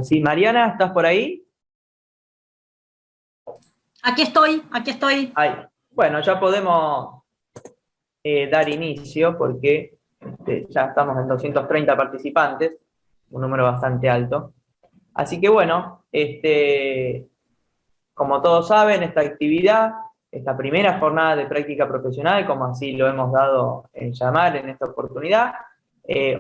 Sí, Mariana, ¿estás por ahí? Aquí estoy, aquí estoy. Ay, bueno, ya podemos dar inicio porque ya estamos en 230 participantes, un número bastante alto. Así que bueno, como todos saben, esta actividad, esta primera jornada de práctica profesional, como así lo hemos dado en llamar en esta oportunidad,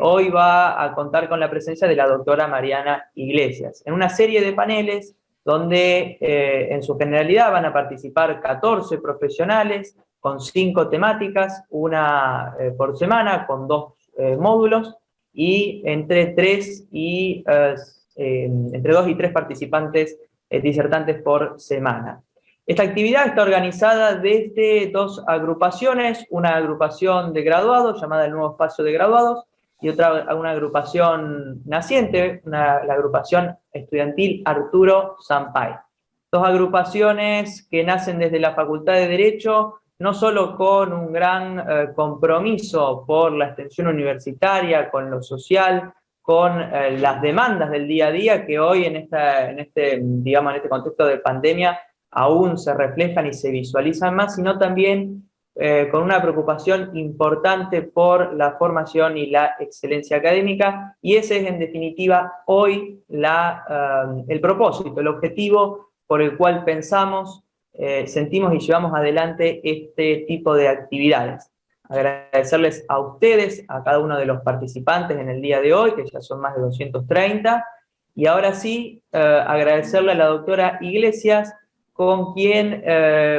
hoy va a contar con la presencia de la doctora Mariana Iglesias, en una serie de paneles donde en su generalidad van a participar 14 profesionales con 5 temáticas, una por semana, con 2 módulos, y entre 2 y 3 participantes disertantes por semana. Esta actividad está organizada desde 2 agrupaciones, una agrupación de graduados llamada el Nuevo Espacio de Graduados y una agrupación naciente, la agrupación estudiantil Arturo Sampay. 2 agrupaciones que nacen desde la Facultad de Derecho, no solo con un gran compromiso por la extensión universitaria, con lo social, con las demandas del día a día que hoy digamos, en este contexto de pandemia aún se reflejan y se visualizan más, sino también con una preocupación importante por la formación y la excelencia académica, y ese es en definitiva hoy el propósito, el objetivo por el cual pensamos, sentimos y llevamos adelante este tipo de actividades. Agradecerles a ustedes, a cada uno de los participantes en el día de hoy, que ya son más de 230, y ahora sí, agradecerle a la doctora Iglesias, con quien,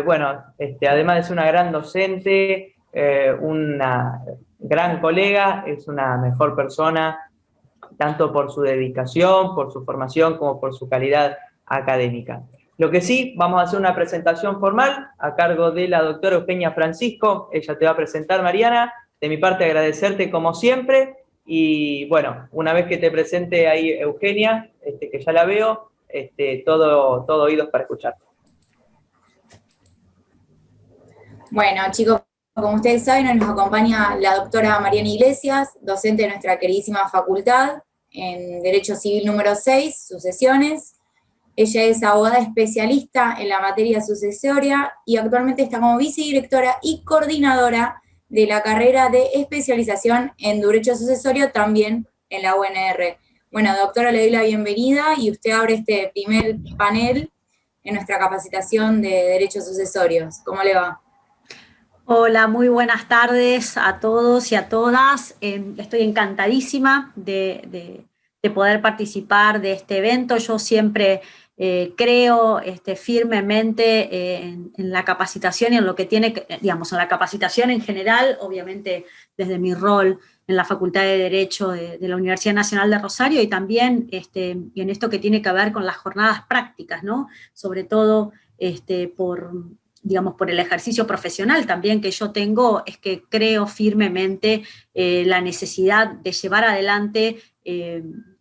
bueno, además de ser una gran docente, una gran colega, es una mejor persona, tanto por su dedicación, por su formación, como por su calidad académica. Lo que sí, vamos a hacer una presentación formal a cargo de la doctora Eugenia Francisco. Ella te va a presentar, Mariana. De mi parte, agradecerte como siempre. Y bueno, una vez que te presente ahí Eugenia, que ya la veo, todo oídos para escuchar. Bueno, chicos, como ustedes saben, hoy nos acompaña la doctora Mariana Iglesias, docente de nuestra queridísima facultad en Derecho Civil número 6, sucesiones. Ella es abogada especialista en la materia sucesoria y actualmente está como vicedirectora y coordinadora de la carrera de especialización en Derecho Sucesorio también en la UNR. Bueno, doctora, le doy la bienvenida y usted abre este primer panel en nuestra capacitación de Derechos Sucesorios. ¿Cómo le va? Hola, muy buenas tardes a todos y a todas. Estoy encantadísima de poder participar de este evento. Yo siempre creo firmemente en la capacitación y en lo que tiene, digamos, en la capacitación en general, obviamente desde mi rol en la Facultad de Derecho de la Universidad Nacional de Rosario, y también en esto que tiene que ver con las jornadas prácticas, ¿no? Sobre todo por el ejercicio profesional también que yo tengo, es que creo firmemente la necesidad de llevar adelante,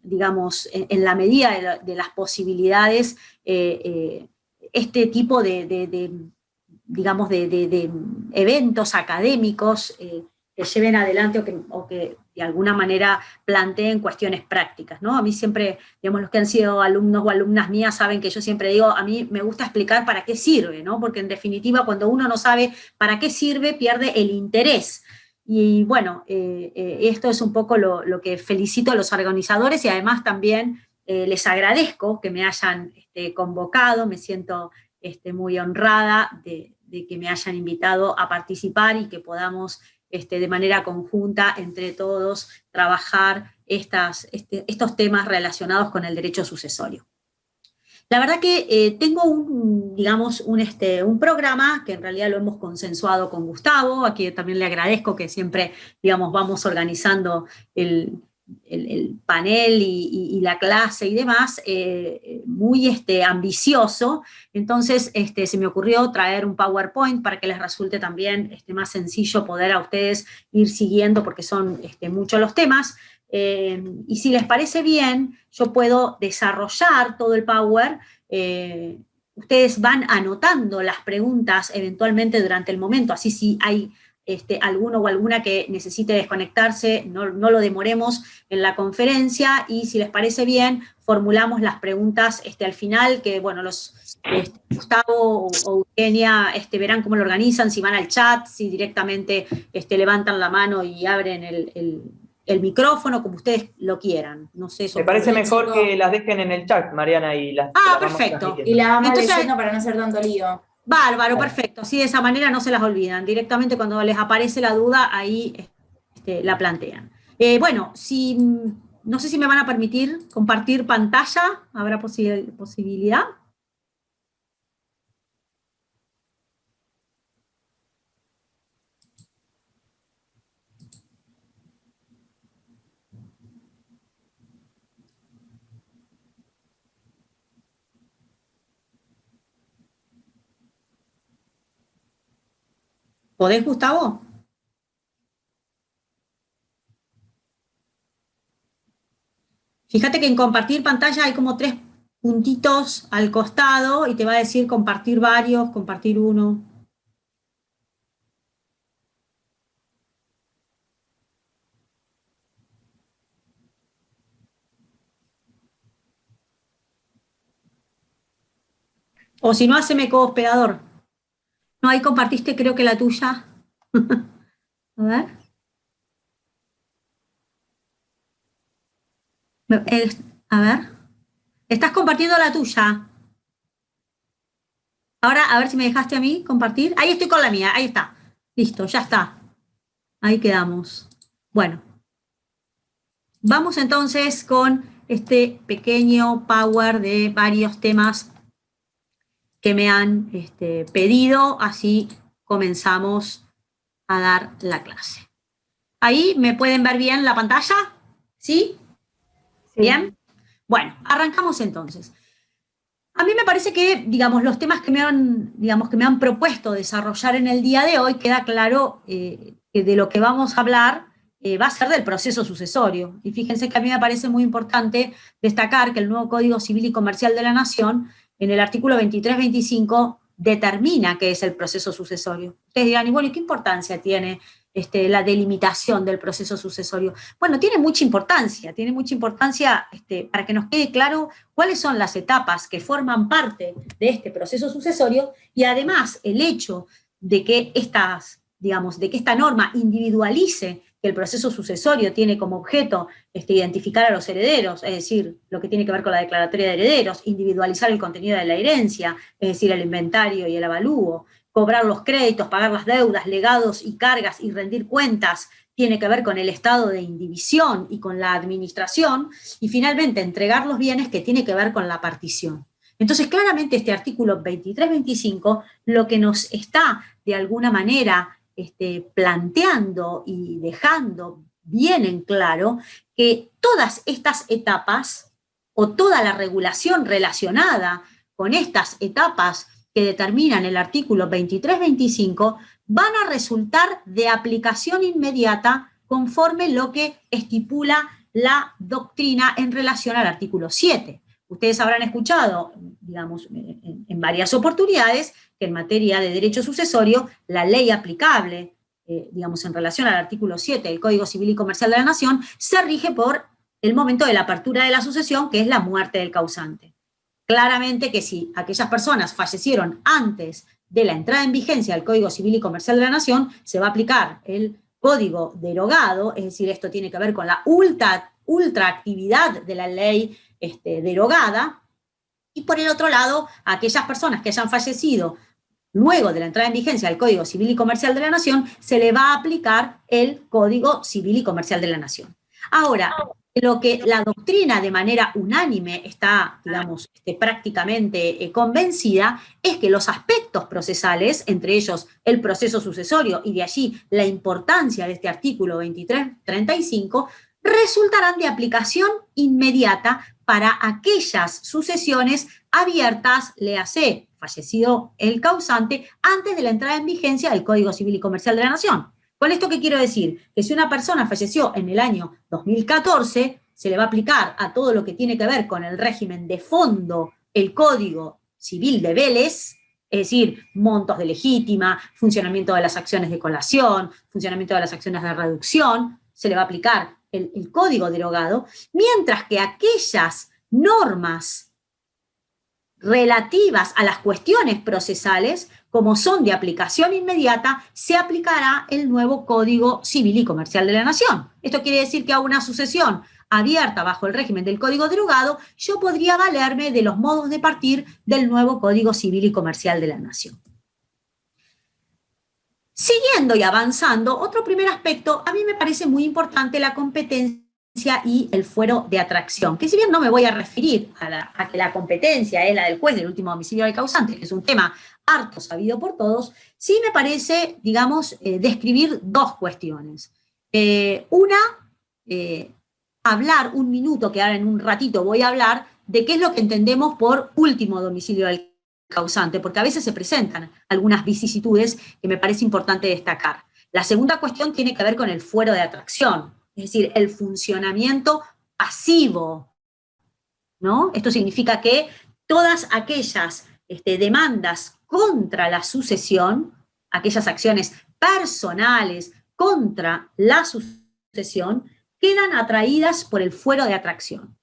digamos, en la medida de las posibilidades, este tipo digamos, de eventos académicos que lleven adelante o que de alguna manera planteen cuestiones prácticas, ¿no? A mí siempre, digamos, los que han sido alumnos o alumnas mías saben que yo siempre digo, a mí me gusta explicar para qué sirve, ¿no? Porque en definitiva, cuando uno no sabe para qué sirve, pierde el interés. Y bueno, esto es un poco lo que felicito a los organizadores, y además también les agradezco que me hayan convocado, me siento muy honrada de que me hayan invitado a participar y que podamos de manera conjunta entre todos trabajar estos temas relacionados con el derecho sucesorio. La verdad que tengo digamos, un programa que en realidad lo hemos consensuado con Gustavo, a quien también le agradezco que siempre, digamos, vamos organizando el panel y la clase y demás, muy ambicioso. Entonces se me ocurrió traer un PowerPoint para que les resulte también más sencillo poder a ustedes ir siguiendo, porque son muchos los temas. Y si les parece bien, yo puedo desarrollar todo el Power. Ustedes van anotando las preguntas eventualmente durante el momento, así si hay alguno o alguna que necesite desconectarse, no lo demoremos en la conferencia, y si les parece bien, formulamos las preguntas al final, que bueno, Gustavo o Eugenia verán cómo lo organizan, si van al chat, si directamente levantan la mano y abren el micrófono, como ustedes lo quieran. No sé, Me parece mejor que las dejen en el chat, Mariana, y las perfecto. Y las vamos Entonces, leyendo para no hacer tanto lío. Bárbaro, perfecto. Así de esa manera no se las olvidan. Directamente cuando les aparece la duda, ahí la plantean. Bueno, no sé si me van a permitir compartir pantalla. ¿Habrá posibilidad? ¿Podés, Gustavo? Fíjate que en compartir pantalla hay como 3 puntitos al costado y te va a decir compartir varios, compartir uno. O si no, haceme co-hospedador. No, ahí compartiste creo que la tuya. A ver. A ver. Estás compartiendo la tuya. Ahora, a ver si me dejaste a mí compartir. Ahí estoy con la mía, ahí está. Listo, ya está. Ahí quedamos. Bueno. Vamos entonces con este pequeño power de varios temas que me han pedido, así comenzamos a dar la clase. ¿Ahí me pueden ver bien la pantalla? ¿Sí? Sí. ¿Bien? Bueno, arrancamos entonces. A mí me parece que, digamos, los temas que me han propuesto desarrollar en el día de hoy, queda claro que de lo que vamos a hablar va a ser del proceso sucesorio. Y fíjense que a mí me parece muy importante destacar que el nuevo Código Civil y Comercial de la Nación, en el artículo 23-25, determina qué es el proceso sucesorio. Ustedes dirán, y bueno, ¿y qué importancia tiene la delimitación del proceso sucesorio? Bueno, tiene mucha importancia para que nos quede claro cuáles son las etapas que forman parte de este proceso sucesorio, y además el hecho de que esta norma individualice que el proceso sucesorio tiene como objeto identificar a los herederos, es decir, lo que tiene que ver con la declaratoria de herederos, individualizar el contenido de la herencia, es decir, el inventario y el avalúo, cobrar los créditos, pagar las deudas, legados y cargas y rendir cuentas, tiene que ver con el estado de indivisión y con la administración, y finalmente entregar los bienes, que tiene que ver con la partición. Entonces, claramente este artículo 23-25 lo que nos está de alguna manera planteando y dejando bien en claro que todas estas etapas, o toda la regulación relacionada con estas etapas que determinan el artículo 23-25, van a resultar de aplicación inmediata conforme lo que estipula la doctrina en relación al artículo 7. Ustedes habrán escuchado, digamos, en varias oportunidades, que en materia de derecho sucesorio, la ley aplicable, digamos, en relación al artículo 7 del Código Civil y Comercial de la Nación, se rige por el momento de la apertura de la sucesión, que es la muerte del causante. Claramente que si aquellas personas fallecieron antes de la entrada en vigencia del Código Civil y Comercial de la Nación, se va a aplicar el código derogado, es decir, esto tiene que ver con la ultraactividad de la ley derogada, y por el otro lado, a aquellas personas que hayan fallecido luego de la entrada en vigencia del Código Civil y Comercial de la Nación, se le va a aplicar el Código Civil y Comercial de la Nación. Ahora, lo que la doctrina de manera unánime está, digamos, prácticamente convencida, es que los aspectos procesales, entre ellos el proceso sucesorio, y de allí la importancia de este artículo 23-35, resultarán de aplicación inmediata para aquellas sucesiones abiertas, léase, fallecido el causante, antes de la entrada en vigencia del Código Civil y Comercial de la Nación. ¿Con esto qué quiero decir? Que si una persona falleció en el año 2014, se le va a aplicar a todo lo que tiene que ver con el régimen de fondo, el Código Civil de Vélez, Es decir, montos de legítima, funcionamiento de las acciones de colación, funcionamiento de las acciones de reducción, se le va a aplicar el código derogado, mientras que aquellas normas relativas a las cuestiones procesales, como son de aplicación inmediata, se aplicará el nuevo Código Civil y Comercial de la Nación. Esto quiere decir que a una sucesión abierta bajo el régimen del Código derogado, yo podría valerme de los modos de partir del nuevo Código Civil y Comercial de la Nación. Siguiendo y avanzando, otro primer aspecto, a mí me parece muy importante la competencia y el fuero de atracción, que si bien no me voy a referir a que la competencia es la del juez del último domicilio del causante, que es un tema harto sabido por todos, sí me parece, digamos, describir dos cuestiones. Una, hablar un minuto, que ahora en un ratito voy a hablar, de qué es lo que entendemos por último domicilio del causante, porque a veces se presentan algunas vicisitudes que me parece importante destacar. La segunda cuestión tiene que ver con el fuero de atracción, es decir, el funcionamiento pasivo, ¿no? Esto significa que todas aquellas demandas contra la sucesión, aquellas acciones personales contra la sucesión, quedan atraídas por el fuero de atracción.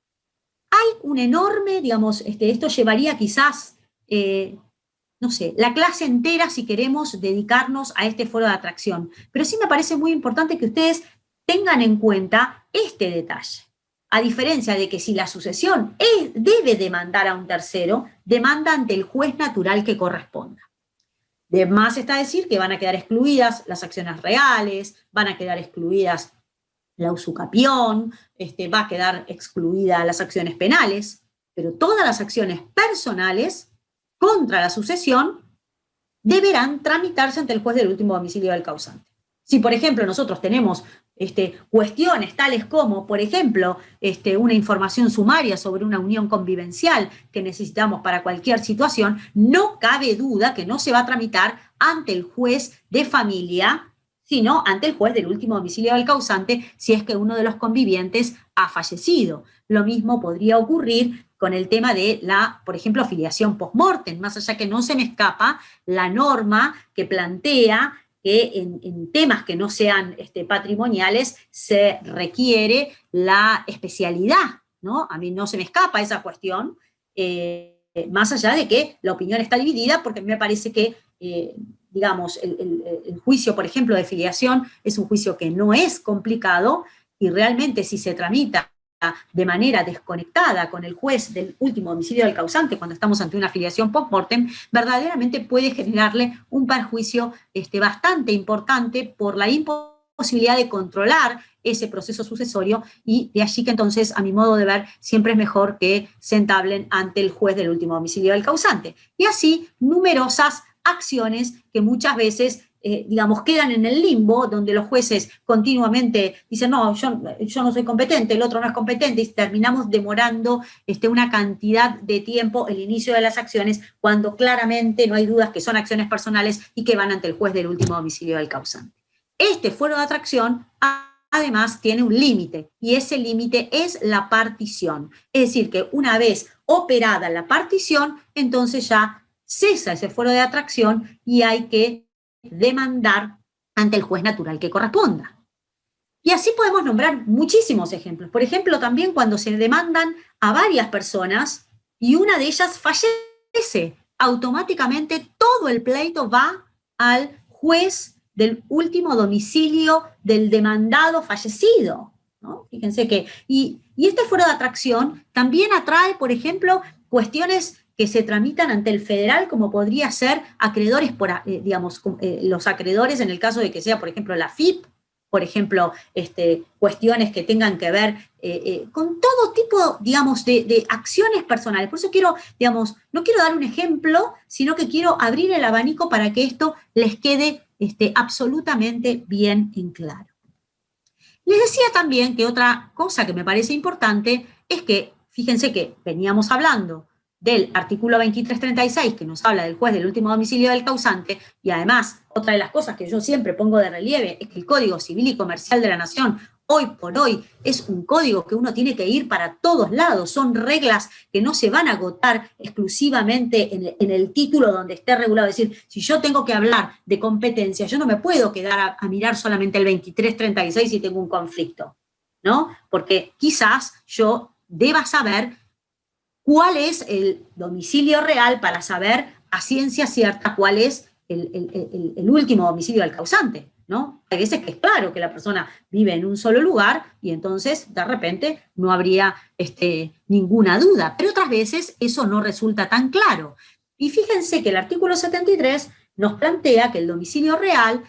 Hay un enorme, digamos, esto llevaría quizás, no sé, la clase entera si queremos dedicarnos a este fuero de atracción, pero sí me parece muy importante que ustedes tengan en cuenta este detalle. A diferencia de que si la sucesión debe demandar a un tercero, demanda ante el juez natural que corresponda. De más está decir que van a quedar excluidas las acciones reales, van a quedar excluidas la usucapión, va a quedar excluida las acciones penales, pero todas las acciones personales contra la sucesión deberán tramitarse ante el juez del último domicilio del causante. Si, por ejemplo, nosotros tenemos cuestiones tales como, por ejemplo, una información sumaria sobre una unión convivencial que necesitamos para cualquier situación, no cabe duda que no se va a tramitar ante el juez de familia, sino ante el juez del último domicilio del causante si es que uno de los convivientes ha fallecido. Lo mismo podría ocurrir con el tema de la, por ejemplo, filiación post-mortem, más allá que no se me escapa la norma que plantea que en temas que no sean patrimoniales se requiere la especialidad, ¿no? A mí no se me escapa esa cuestión, más allá de que la opinión está dividida, porque me parece que, digamos, el juicio, por ejemplo, de filiación es un juicio que no es complicado y realmente si se tramita de manera desconectada con el juez del último domicilio del causante cuando estamos ante una filiación post-mortem, verdaderamente puede generarle un perjuicio bastante importante por la imposibilidad de controlar ese proceso sucesorio, y de allí que entonces, a mi modo de ver, siempre es mejor que se entablen ante el juez del último domicilio del causante. Y así, numerosas acciones que muchas veces digamos, quedan en el limbo, donde los jueces continuamente dicen, no, yo no soy competente, el otro no es competente, y terminamos demorando una cantidad de tiempo el inicio de las acciones, cuando claramente no hay dudas que son acciones personales y que van ante el juez del último domicilio del causante. Este fuero de atracción, además, tiene un límite, y ese límite es la partición. Es decir, que una vez operada la partición, entonces ya cesa ese fuero de atracción y hay que demandar ante el juez natural que corresponda. Y así podemos nombrar muchísimos ejemplos. Por ejemplo, también cuando se demandan a varias personas y una de ellas fallece, automáticamente todo el pleito va al juez del último domicilio del demandado fallecido, ¿no? Fíjense que, y este fuero de atracción también atrae, por ejemplo, cuestiones que se tramitan ante el federal, como podría ser acreedores, digamos, los acreedores en el caso de que sea, por ejemplo, la FIP, por ejemplo, cuestiones que tengan que ver con todo tipo, digamos, de acciones personales. Por eso quiero, digamos, no quiero dar un ejemplo, sino que quiero abrir el abanico para que esto les quede absolutamente bien en claro. Les decía también que otra cosa que me parece importante es que, fíjense que veníamos hablando del artículo 2336, que nos habla del juez del último domicilio del causante, y además, otra de las cosas que yo siempre pongo de relieve es que el Código Civil y Comercial de la Nación hoy por hoy es un código que uno tiene que ir para todos lados, son reglas que no se van a agotar exclusivamente en el título donde esté regulado. Es decir, si yo tengo que hablar de competencia, yo no me puedo quedar a mirar solamente el 2336 si tengo un conflicto, ¿no? Porque quizás yo deba saber cuál es el domicilio real para saber a ciencia cierta cuál es el último domicilio del causante, ¿no? Hay veces que es claro que la persona vive en un solo lugar y entonces de repente no habría ninguna duda, pero otras veces eso no resulta tan claro. Y fíjense que el artículo 73 nos plantea que el domicilio real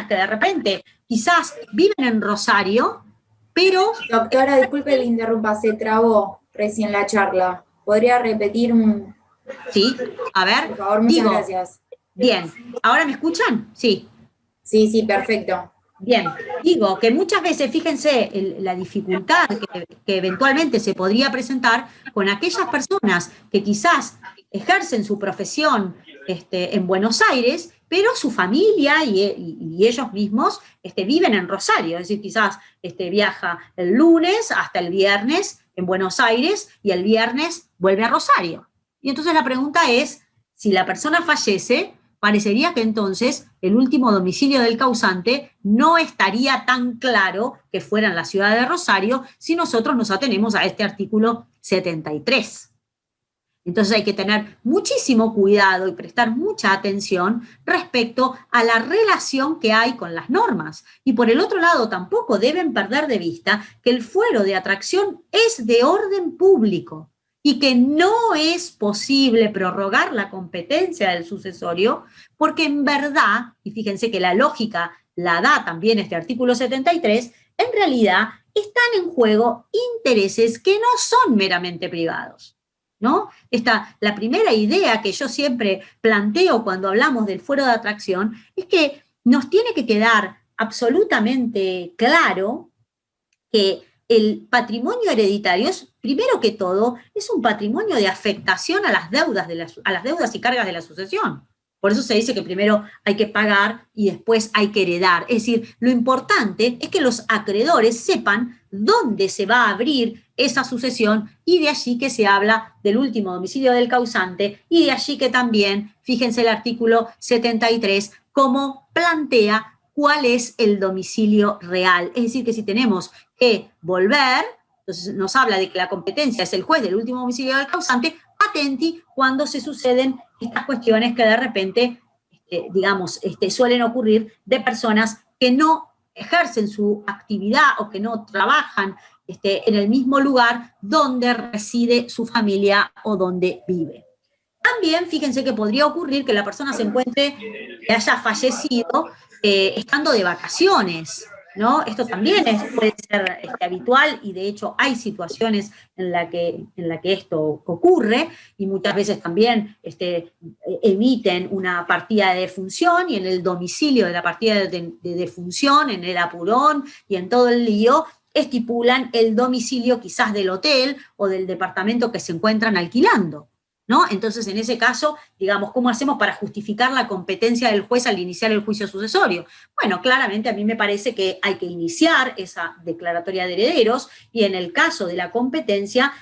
que de repente quizás viven en Rosario, pero... Doctora, disculpe que le interrumpa, se trabó recién la charla. ¿Podría repetir? Sí, a ver. Por favor, muchas gracias. Bien, ¿ahora me escuchan? Sí. Sí, perfecto. Bien, digo que muchas veces, fíjense la dificultad que eventualmente se podría presentar con aquellas personas que quizás ejercen su profesión en Buenos Aires, pero su familia y ellos mismos viven en Rosario, es decir, quizás viaja el lunes hasta el viernes en Buenos Aires y el viernes vuelve a Rosario. Y entonces la pregunta es, si la persona fallece, parecería que entonces el último domicilio del causante no estaría tan claro que fuera en la ciudad de Rosario si nosotros nos atenemos a este artículo 73. Entonces hay que tener muchísimo cuidado y prestar mucha atención respecto a la relación que hay con las normas. Y por el otro lado, tampoco deben perder de vista que el fuero de atracción es de orden público y que no es posible prorrogar la competencia del sucesorio, porque en verdad, y fíjense que la lógica la da también este artículo 73, en realidad están en juego intereses que no son meramente privados, ¿no? La primera idea que yo siempre planteo cuando hablamos del fuero de atracción es que nos tiene que quedar absolutamente claro que el patrimonio hereditario es, primero que todo, es un patrimonio de afectación a las deudas y cargas de la sucesión. Por eso se dice que primero hay que pagar y después hay que heredar. Es decir, lo importante es que los acreedores sepan dónde se va a abrir esa sucesión y de allí que se habla del último domicilio del causante y de allí que también, fíjense el artículo 73, cómo plantea cuál es el domicilio real. Es decir, que si tenemos que volver, entonces nos habla de que la competencia es el juez del último domicilio del causante, atenti cuando se suceden estas cuestiones que de repente, suelen ocurrir de personas que no ejercen su actividad o que no trabajan en el mismo lugar donde reside su familia o donde vive. También, fíjense que podría ocurrir que la persona se encuentre, que haya fallecido estando de vacaciones, ¿no? Esto también puede ser habitual y de hecho hay situaciones en la que esto ocurre y muchas veces también emiten una partida de defunción y en el domicilio de la partida de defunción, en el apurón y en todo el lío, estipulan el domicilio quizás del hotel o del departamento que se encuentran alquilando, ¿no? Entonces, en ese caso, digamos, ¿cómo hacemos para justificar la competencia del juez al iniciar el juicio sucesorio? Bueno, claramente a mí me parece que hay que iniciar esa declaratoria de herederos y en el caso de la competencia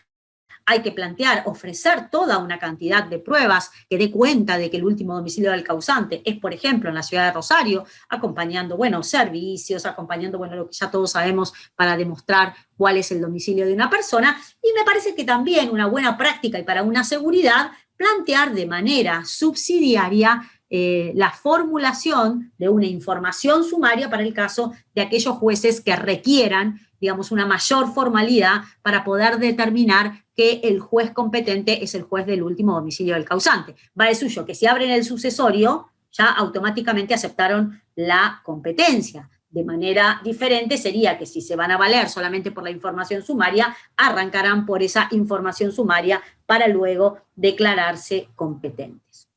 hay que plantear, ofrecer toda una cantidad de pruebas que dé cuenta de que el último domicilio del causante es, por ejemplo, en la ciudad de Rosario, acompañando, servicios, acompañando, lo que ya todos sabemos para demostrar cuál es el domicilio de una persona. Y me parece que también una buena práctica y para una seguridad, plantear de manera subsidiaria la formulación de una información sumaria para el caso de aquellos jueces que requieran, digamos, una mayor formalidad para poder determinar que el juez competente es el juez del último domicilio del causante. Va de suyo que si abren el sucesorio, ya automáticamente aceptaron la competencia. De manera diferente sería que si se van a valer solamente por la información sumaria, arrancarán por esa información sumaria para luego declararse competentes.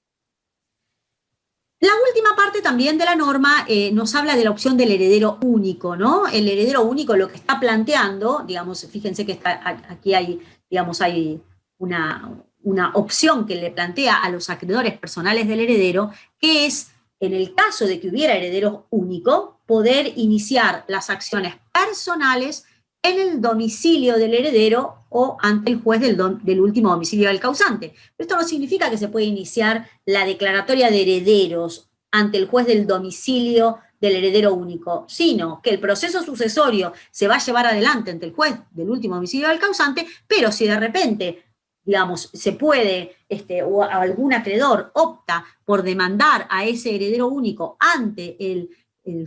La última parte también de la norma nos habla de la opción del heredero único, ¿no? El heredero único lo que está planteando, digamos, fíjense que aquí hay, digamos, hay una opción que le plantea a los acreedores personales del heredero, que es, en el caso de que hubiera heredero único, poder iniciar las acciones personales en el domicilio del heredero o ante el juez del último domicilio del causante. Esto no significa que se puede iniciar la declaratoria de herederos ante el juez del domicilio del heredero único, sino que el proceso sucesorio se va a llevar adelante ante el juez del último domicilio del causante, pero si de repente, digamos, se puede, o algún acreedor opta por demandar a ese heredero único ante el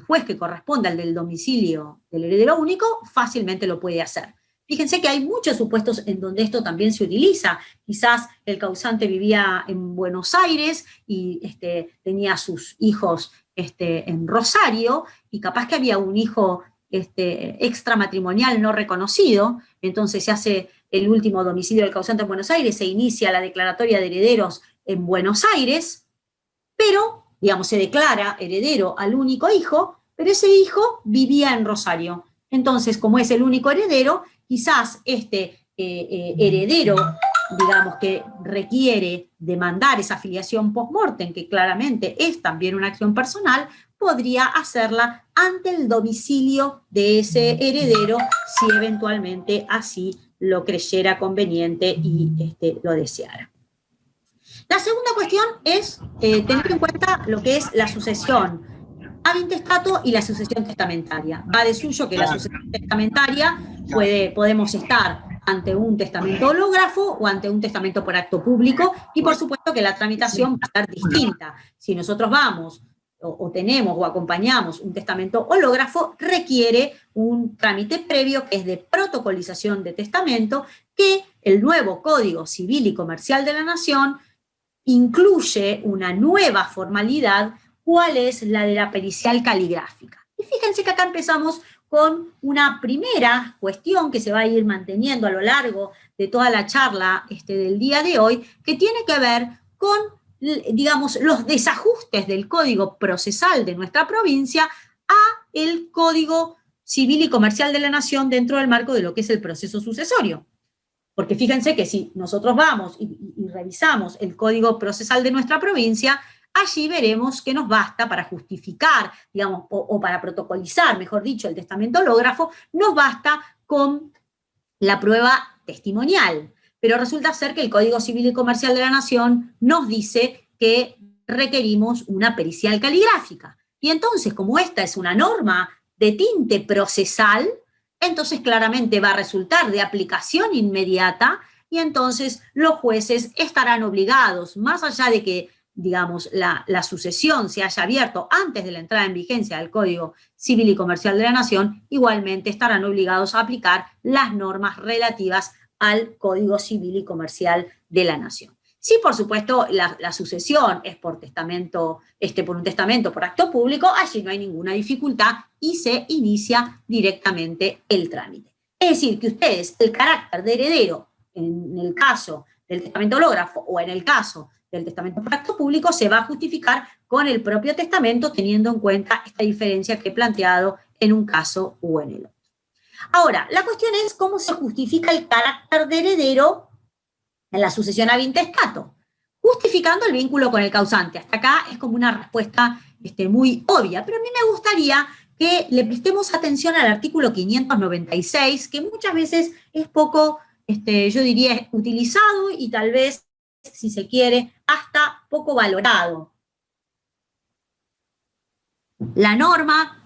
juez que corresponda al del domicilio del heredero único, fácilmente lo puede hacer. Fíjense que hay muchos supuestos en donde esto también se utiliza. Quizás el causante vivía en Buenos Aires y tenía a sus hijos en Rosario, y capaz que había un hijo extramatrimonial no reconocido, entonces se hace el último domicilio del causante en Buenos Aires, se inicia la declaratoria de herederos en Buenos Aires, pero digamos, se declara heredero al único hijo, pero ese hijo vivía en Rosario. Entonces, como es el único heredero, quizás heredero, digamos, que requiere demandar esa filiación post-mortem, que claramente es también una acción personal, podría hacerla ante el domicilio de ese heredero, si eventualmente así lo creyera conveniente y lo deseara. La segunda cuestión es tener en cuenta lo que es la sucesión ab intestato y la sucesión testamentaria. Va de suyo que la sucesión testamentaria podemos estar ante un testamento hológrafo o ante un testamento por acto público, y por supuesto que la tramitación va a ser distinta. Si nosotros vamos o tenemos o acompañamos un testamento hológrafo, requiere un trámite previo que es de protocolización de testamento, que el nuevo Código Civil y Comercial de la Nación incluye una nueva formalidad, cuál es la de la pericial caligráfica. Y fíjense que acá empezamos con una primera cuestión que se va a ir manteniendo a lo largo de toda la charla del día de hoy, que tiene que ver con, digamos, los desajustes del Código Procesal de nuestra provincia a el Código Civil y Comercial de la Nación dentro del marco de lo que es el proceso sucesorio. Porque fíjense que si nosotros vamos y revisamos el Código Procesal de nuestra provincia, allí veremos que nos basta para justificar, digamos, o para protocolizar, mejor dicho, el testamento hológrafo, nos basta con la prueba testimonial. Pero resulta ser que el Código Civil y Comercial de la Nación nos dice que requerimos una pericial caligráfica. Y entonces, como esta es una norma de tinte procesal, entonces claramente va a resultar de aplicación inmediata, y entonces los jueces estarán obligados, más allá de que, digamos, la sucesión se haya abierto antes de la entrada en vigencia del Código Civil y Comercial de la Nación, igualmente estarán obligados a aplicar las normas relativas al Código Civil y Comercial de la Nación. Si, por supuesto, la sucesión es por testamento, por un testamento por acto público, allí no hay ninguna dificultad y se inicia directamente el trámite. Es decir, que ustedes, el carácter de heredero, en el caso del testamento hológrafo o en el caso del testamento por acto público, se va a justificar con el propio testamento, teniendo en cuenta esta diferencia que he planteado en un caso o en el otro. Ahora, la cuestión es cómo se justifica el carácter de heredero en la sucesión ab intestato, justificando el vínculo con el causante. Hasta acá es como una respuesta muy obvia, pero a mí me gustaría que le prestemos atención al artículo 596, que muchas veces es poco, yo diría, utilizado y tal vez, si se quiere, hasta poco valorado. La norma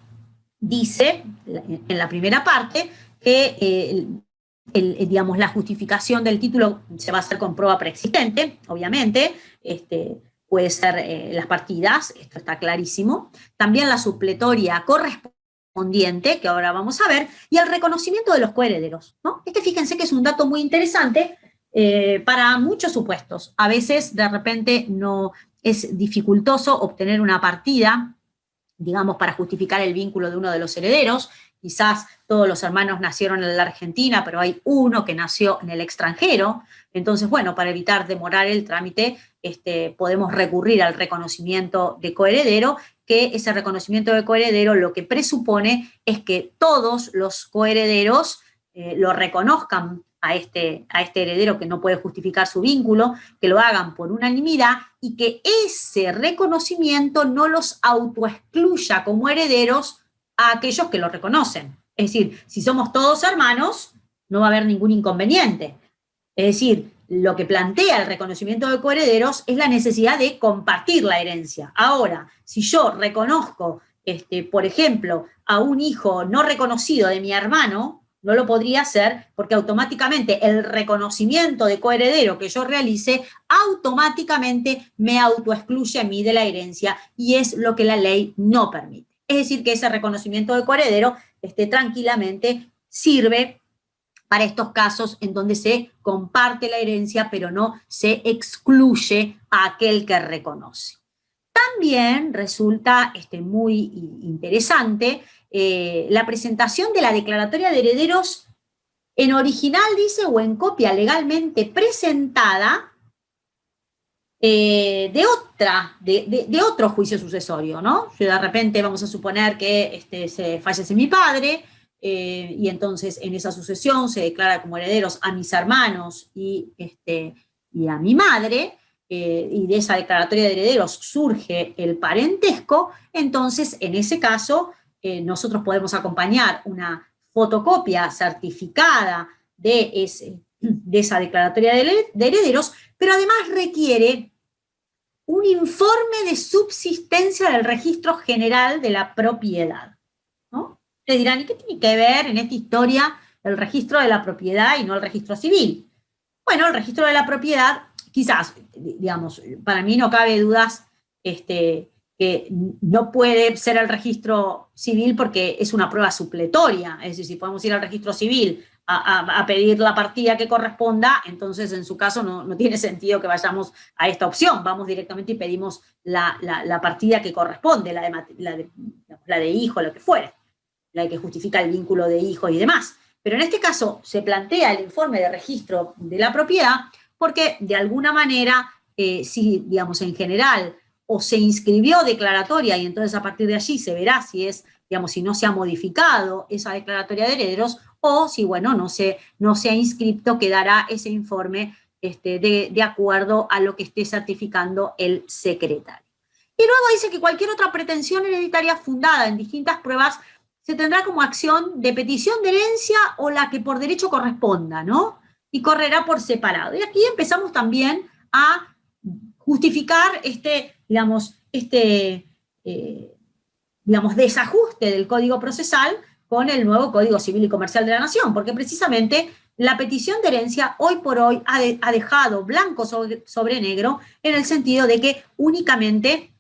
dice, en la primera parte, que digamos, la justificación del título se va a hacer con prueba preexistente, obviamente, puede ser las partidas, esto está clarísimo, también la supletoria correspondiente, que ahora vamos a ver, y el reconocimiento de los coherederos, ¿no? Fíjense que es un dato muy interesante para muchos supuestos. A veces, de repente, no es dificultoso obtener una partida, digamos, para justificar el vínculo de uno de los herederos. Quizás todos los hermanos nacieron en la Argentina, pero hay uno que nació en el extranjero. Entonces, bueno, para evitar demorar el trámite, podemos recurrir al reconocimiento de coheredero, que ese reconocimiento de coheredero lo que presupone es que todos los coherederos lo reconozcan a este heredero que no puede justificar su vínculo, que lo hagan por unanimidad y que ese reconocimiento no los autoexcluya como herederos a aquellos que lo reconocen. Es decir, si somos todos hermanos, no va a haber ningún inconveniente. Es decir, lo que plantea el reconocimiento de coherederos es la necesidad de compartir la herencia. Ahora, si yo reconozco, por ejemplo, a un hijo no reconocido de mi hermano, no lo podría hacer porque automáticamente el reconocimiento de coheredero que yo realice automáticamente me autoexcluye a mí de la herencia y es lo que la ley no permite. Es decir, que ese reconocimiento de coheredero tranquilamente sirve para estos casos en donde se comparte la herencia, pero no se excluye a aquel que reconoce. También resulta muy interesante la presentación de la declaratoria de herederos en original, dice, o en copia legalmente presentada de otro juicio sucesorio, ¿no? Yo de repente vamos a suponer que se fallece mi padre, y entonces en esa sucesión se declara como herederos a mis hermanos y a mi madre, y de esa declaratoria de herederos surge el parentesco. Entonces en ese caso nosotros podemos acompañar una fotocopia certificada de esa declaratoria de herederos, pero además requiere un informe de subsistencia del registro general de la propiedad, ¿no? Ustedes dirán, ¿y qué tiene que ver en esta historia el registro de la propiedad y no el registro civil? Bueno, el registro de la propiedad, quizás, digamos, para mí no cabe dudas que no puede ser el registro civil porque es una prueba supletoria. Es decir, si podemos ir al registro civil a pedir la partida que corresponda, entonces en su caso no tiene sentido que vayamos a esta opción. Vamos directamente y pedimos la partida que corresponde, la de hijo, lo que fuere, la que justifica el vínculo de hijo y demás. Pero en este caso se plantea el informe de registro de la propiedad porque de alguna manera, si digamos en general, o se inscribió declaratoria y entonces a partir de allí se verá si si no se ha modificado esa declaratoria de herederos, o si, bueno, no se ha inscrito, quedará ese informe de acuerdo a lo que esté certificando el secretario. Y luego dice que cualquier otra pretensión hereditaria fundada en distintas pruebas se tendrá como acción de petición de herencia o la que por derecho corresponda, ¿no? Y correrá por separado. Y aquí empezamos también a justificar desajuste del Código Procesal con el nuevo Código Civil y Comercial de la Nación, porque precisamente la petición de herencia hoy por hoy ha dejado blanco sobre negro en el sentido de que únicamente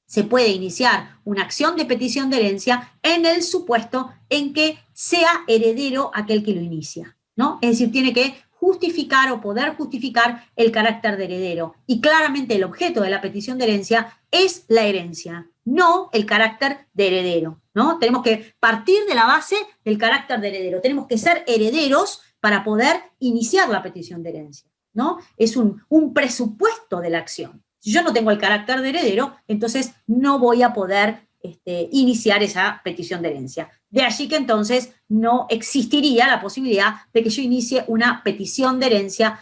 se puede iniciar una acción de petición de herencia en el supuesto en que sea heredero aquel que lo inicia, ¿no? Es decir, tiene que justificar o poder justificar el carácter de heredero. Y claramente el objeto de la petición de herencia es la herencia, no el carácter de heredero, ¿no? Tenemos que partir de la base del carácter de heredero. Tenemos que ser herederos para poder iniciar la petición de herencia, ¿no? Es un presupuesto de la acción. Si yo no tengo el carácter de heredero, entonces no voy a poder iniciar esa petición de herencia. De allí que entonces no existiría la posibilidad de que yo inicie una petición de herencia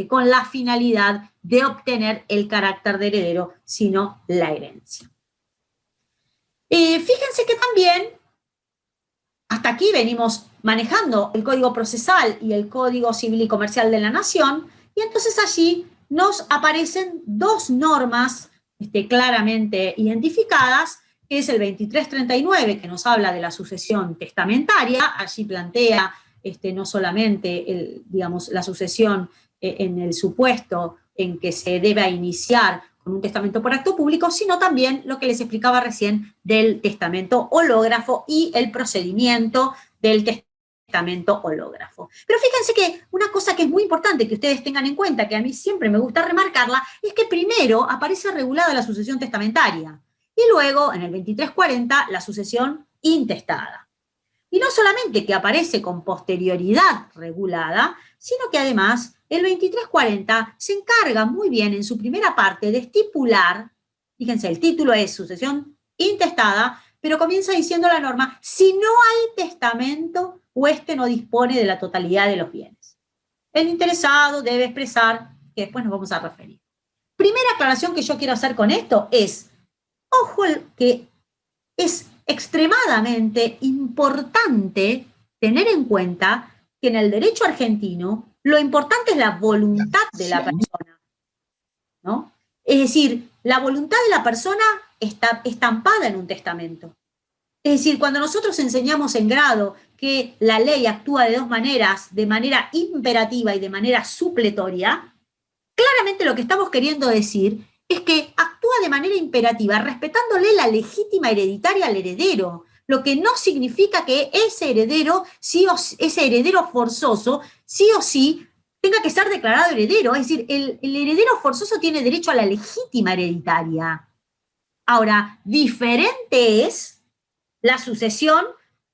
con la finalidad de obtener el carácter de heredero, sino la herencia. Fíjense que también, hasta aquí venimos manejando el Código Procesal y el Código Civil y Comercial de la Nación, y entonces allí nos aparecen dos normas claramente identificadas, que es el 2339, que nos habla de la sucesión testamentaria. Allí plantea no solamente la sucesión en el supuesto en que se debe iniciar con un testamento por acto público, sino también lo que les explicaba recién del testamento hológrafo y el procedimiento del testamento hológrafo. Pero fíjense que una cosa que es muy importante que ustedes tengan en cuenta, que a mí siempre me gusta remarcarla, es que primero aparece regulada la sucesión testamentaria y luego, en el 2340, la sucesión intestada. Y no solamente que aparece con posterioridad regulada, sino que además el 2340 se encarga muy bien en su primera parte de estipular, fíjense, el título es sucesión intestada, pero comienza diciendo la norma, si no hay testamento o este no dispone de la totalidad de los bienes. El interesado debe expresar, que después nos vamos a referir. Primera aclaración que yo quiero hacer con esto es, ojo, que es extremadamente importante tener en cuenta que en el derecho argentino lo importante es la voluntad de la persona, ¿no? Es decir, la voluntad de la persona está estampada en un testamento. Es decir, cuando nosotros enseñamos en grado que la ley actúa de dos maneras, de manera imperativa y de manera supletoria, claramente lo que estamos queriendo decir es que actúa de manera imperativa, respetándole la legítima hereditaria al heredero, lo que no significa que ese heredero, ese heredero forzoso, sí o sí, tenga que ser declarado heredero. Es decir, el heredero forzoso tiene derecho a la legítima hereditaria. Ahora, diferente es la sucesión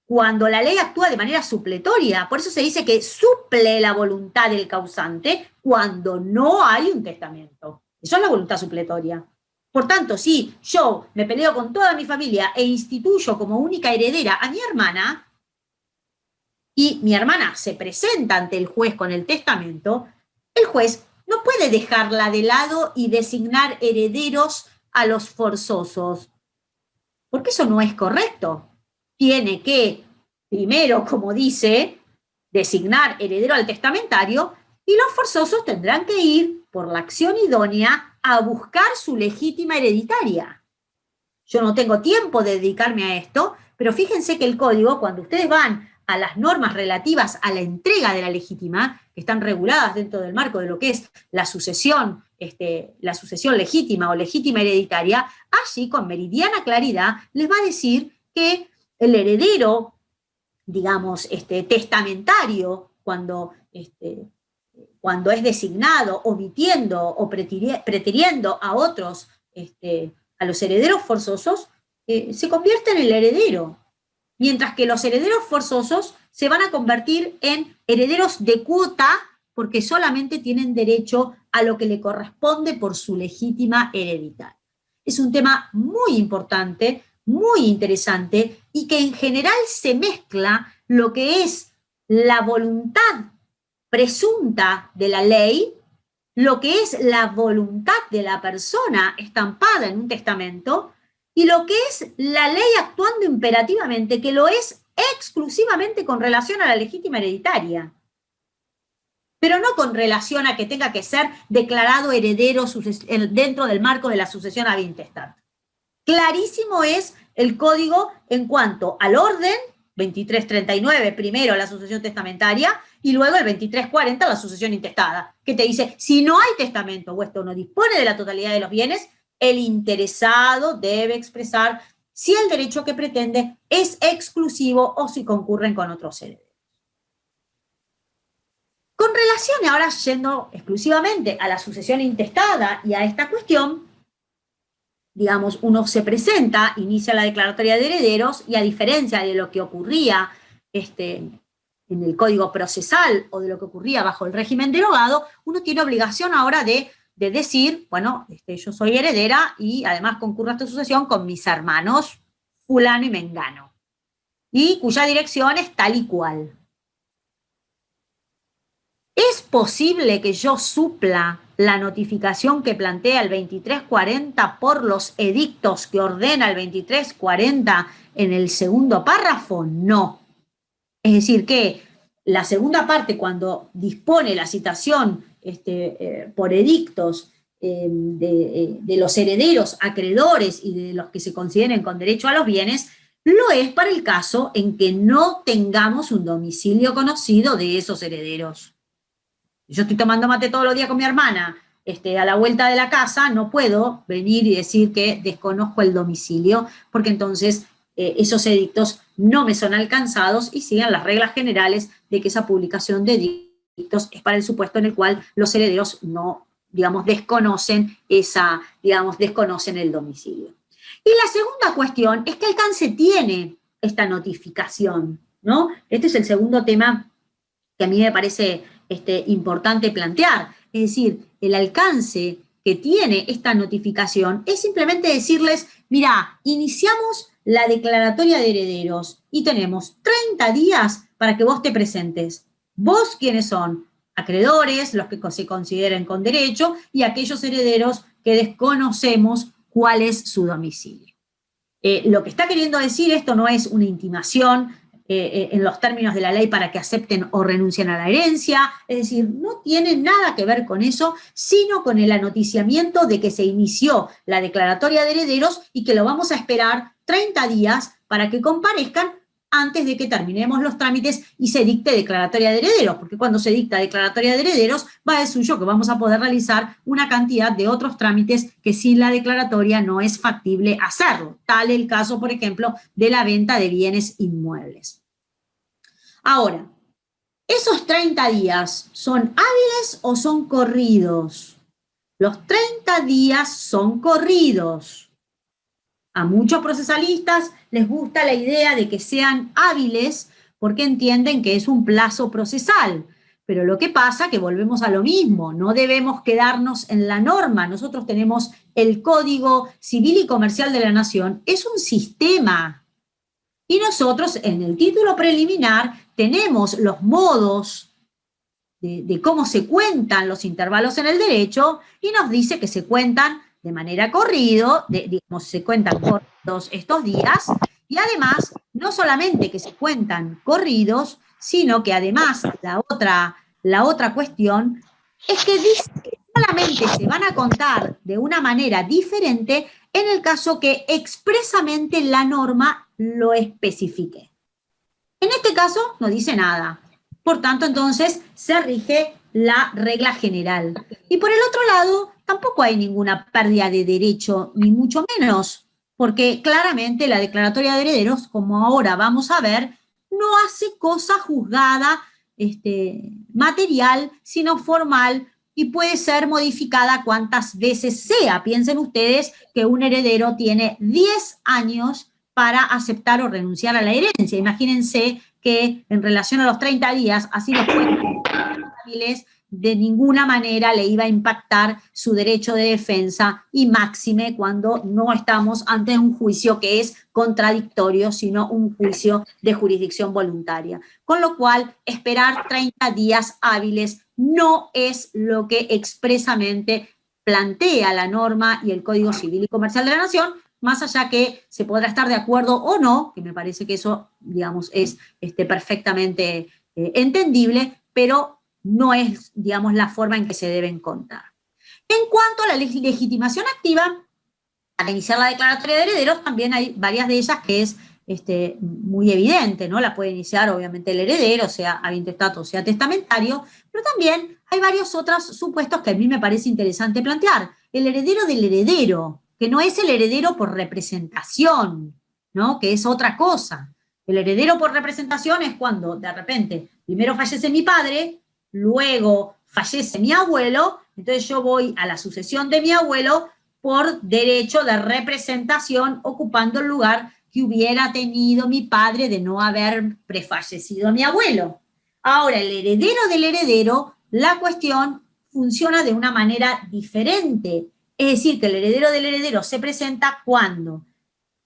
cuando la ley actúa de manera supletoria. Por eso se dice que suple la voluntad del causante cuando no hay un testamento. Eso es la voluntad supletoria. Por tanto, si yo me peleo con toda mi familia e instituyo como única heredera a mi hermana, y mi hermana se presenta ante el juez con el testamento, el juez no puede dejarla de lado y designar herederos a los forzosos, porque eso no es correcto. Tiene que, primero, como dice, designar heredero al testamentario, y los forzosos tendrán que ir por la acción idónea a buscar su legítima hereditaria. Yo no tengo tiempo de dedicarme a esto, pero fíjense que el código, cuando ustedes van a las normas relativas a la entrega de la legítima, que están reguladas dentro del marco de lo que es la sucesión legítima o legítima hereditaria, allí con meridiana claridad les va a decir que el heredero, digamos, testamentario, cuando es designado, omitiendo o preteriendo a otros, a los herederos forzosos, se convierte en el heredero. Mientras que los herederos forzosos se van a convertir en herederos de cuota porque solamente tienen derecho a lo que le corresponde por su legítima hereditaria. Es un tema muy importante, muy interesante, y que en general se mezcla lo que es la voluntad presunta de la ley, lo que es la voluntad de la persona estampada en un testamento, y lo que es la ley actuando imperativamente, que lo es exclusivamente con relación a la legítima hereditaria, pero no con relación a que tenga que ser declarado heredero dentro del marco de la sucesión ad intestat. Clarísimo es el código en cuanto al orden, 2339, primero la sucesión testamentaria, y luego el 2340, la sucesión intestada, que te dice, si no hay testamento o esto no dispone de la totalidad de los bienes, el interesado debe expresar si el derecho que pretende es exclusivo o si concurren con otros herederos. Con relación, ahora yendo exclusivamente a la sucesión intestada y a esta cuestión, digamos, uno se presenta, inicia la declaratoria de herederos, y a diferencia de lo que ocurría en el Código Procesal o de lo que ocurría bajo el régimen derogado, uno tiene obligación ahora de decir, bueno, yo soy heredera y además concurro a esta sucesión con mis hermanos fulano y mengano, y cuya dirección es tal y cual. ¿Es posible que yo supla la notificación que plantea el 2340 por los edictos que ordena el 2340 en el segundo párrafo? No. Es decir, que la segunda parte, cuando dispone la citación por edictos de los herederos, acreedores y de los que se consideren con derecho a los bienes, lo es para el caso en que no tengamos un domicilio conocido de esos herederos. Yo estoy tomando mate todos los días con mi hermana, a la vuelta de la casa, no puedo venir y decir que desconozco el domicilio, porque entonces esos edictos no me son alcanzados y siguen las reglas generales de que esa publicación de edictos es para el supuesto en el cual los herederos no, digamos, desconocen el domicilio. Y la segunda cuestión es qué alcance tiene esta notificación, ¿no? Este es el segundo tema que a mí me parece importante plantear. Es decir, el alcance que tiene esta notificación es simplemente decirles, mira, iniciamos la declaratoria de herederos y tenemos 30 días para que vos te presentes. ¿Vos quiénes son? Acreedores, los que se consideren con derecho, y aquellos herederos que desconocemos cuál es su domicilio. Lo que está queriendo decir esto no es una intimación en los términos de la ley para que acepten o renuncien a la herencia, es decir, no tiene nada que ver con eso, sino con el anoticiamiento de que se inició la declaratoria de herederos y que lo vamos a esperar 30 días para que comparezcan antes de que terminemos los trámites y se dicte declaratoria de herederos, porque cuando se dicta declaratoria de herederos va de suyo que vamos a poder realizar una cantidad de otros trámites que sin la declaratoria no es factible hacerlo, tal el caso, por ejemplo, de la venta de bienes inmuebles. Ahora, ¿esos 30 días son hábiles o son corridos? Los 30 días son corridos. A muchos procesalistas les gusta la idea de que sean hábiles porque entienden que es un plazo procesal. Pero lo que pasa es que volvemos a lo mismo, no debemos quedarnos en la norma. Nosotros tenemos el Código Civil y Comercial de la Nación, es un sistema. Y nosotros en el título preliminar tenemos los modos de cómo se cuentan los intervalos en el derecho y nos dice que se cuentan de manera corrido, digamos, se cuentan corridos estos días, y además, no solamente que se cuentan corridos, sino que además la otra cuestión es que dice que solamente se van a contar de una manera diferente en el caso que expresamente la norma lo especifique. En este caso no dice nada. Por tanto, entonces, se rige la regla general. Y por el otro lado, tampoco hay ninguna pérdida de derecho, ni mucho menos, porque claramente la declaratoria de herederos, como ahora vamos a ver, no hace cosa juzgada material, sino formal, y puede ser modificada cuantas veces sea. Piensen ustedes que un heredero tiene 10 años para aceptar o renunciar a la herencia. Imagínense que en relación a los 30 días, así los hábiles, de ninguna manera le iba a impactar su derecho de defensa, y máxime cuando no estamos ante un juicio que es contradictorio, sino un juicio de jurisdicción voluntaria. Con lo cual, esperar 30 días hábiles no es lo que expresamente plantea la norma y el Código Civil y Comercial de la Nación, más allá que se podrá estar de acuerdo o no, que me parece que eso, digamos, es perfectamente entendible, pero no es, digamos, la forma en que se deben contar. En cuanto a la legitimación activa, para iniciar la declaratoria de herederos, también hay varias de ellas que es muy evidente, ¿no? La puede iniciar, obviamente, el heredero, sea habintestato o sea testamentario, pero también hay varios otros supuestos que a mí me parece interesante plantear. El heredero del heredero, que no es el heredero por representación, ¿no? Que es otra cosa. El heredero por representación es cuando, de repente, primero fallece mi padre, luego fallece mi abuelo, entonces yo voy a la sucesión de mi abuelo por derecho de representación, ocupando el lugar que hubiera tenido mi padre de no haber prefallecido a mi abuelo. Ahora, el heredero del heredero, la cuestión funciona de una manera diferente. Es decir, que el heredero del heredero se presenta cuando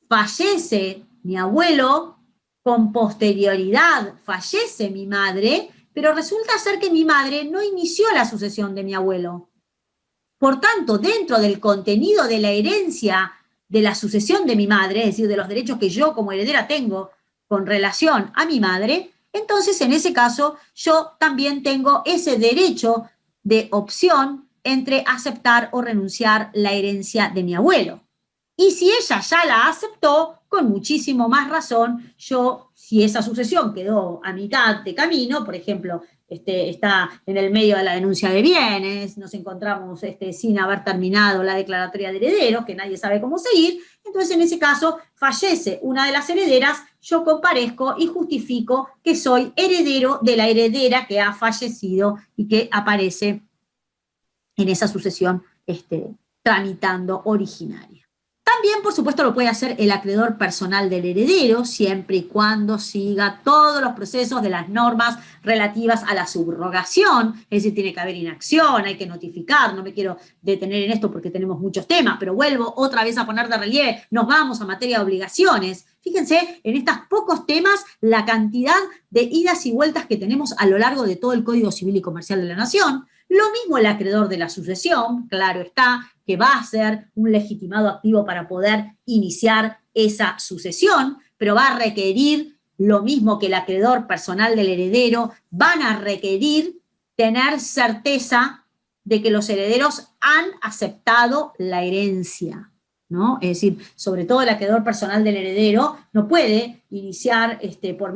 fallece mi abuelo, con posterioridad fallece mi madre, pero resulta ser que mi madre no inició la sucesión de mi abuelo. Por tanto, dentro del contenido de la herencia de la sucesión de mi madre, es decir, de los derechos que yo como heredera tengo con relación a mi madre, entonces en ese caso yo también tengo ese derecho de opción entre aceptar o renunciar la herencia de mi abuelo. Y si ella ya la aceptó, con muchísimo más razón, yo, si esa sucesión quedó a mitad de camino, por ejemplo, está en el medio de la denuncia de bienes, nos encontramos sin haber terminado la declaratoria de herederos, que nadie sabe cómo seguir, entonces en ese caso fallece una de las herederas, yo comparezco y justifico que soy heredero de la heredera que ha fallecido y que aparece en esa sucesión tramitando originaria. También, por supuesto, lo puede hacer el acreedor personal del heredero, siempre y cuando siga todos los procesos de las normas relativas a la subrogación, es decir, tiene que haber inacción, hay que notificar, no me quiero detener en esto porque tenemos muchos temas, pero vuelvo otra vez a poner de relieve, nos vamos a materia de obligaciones. Fíjense, en estos pocos temas, la cantidad de idas y vueltas que tenemos a lo largo de todo el Código Civil y Comercial de la Nación. Lo mismo el acreedor de la sucesión, claro está, que va a ser un legitimado activo para poder iniciar esa sucesión, pero va a requerir lo mismo que el acreedor personal del heredero, van a requerir tener certeza de que los herederos han aceptado la herencia, ¿no? Es decir, sobre todo el acreedor personal del heredero no puede iniciar por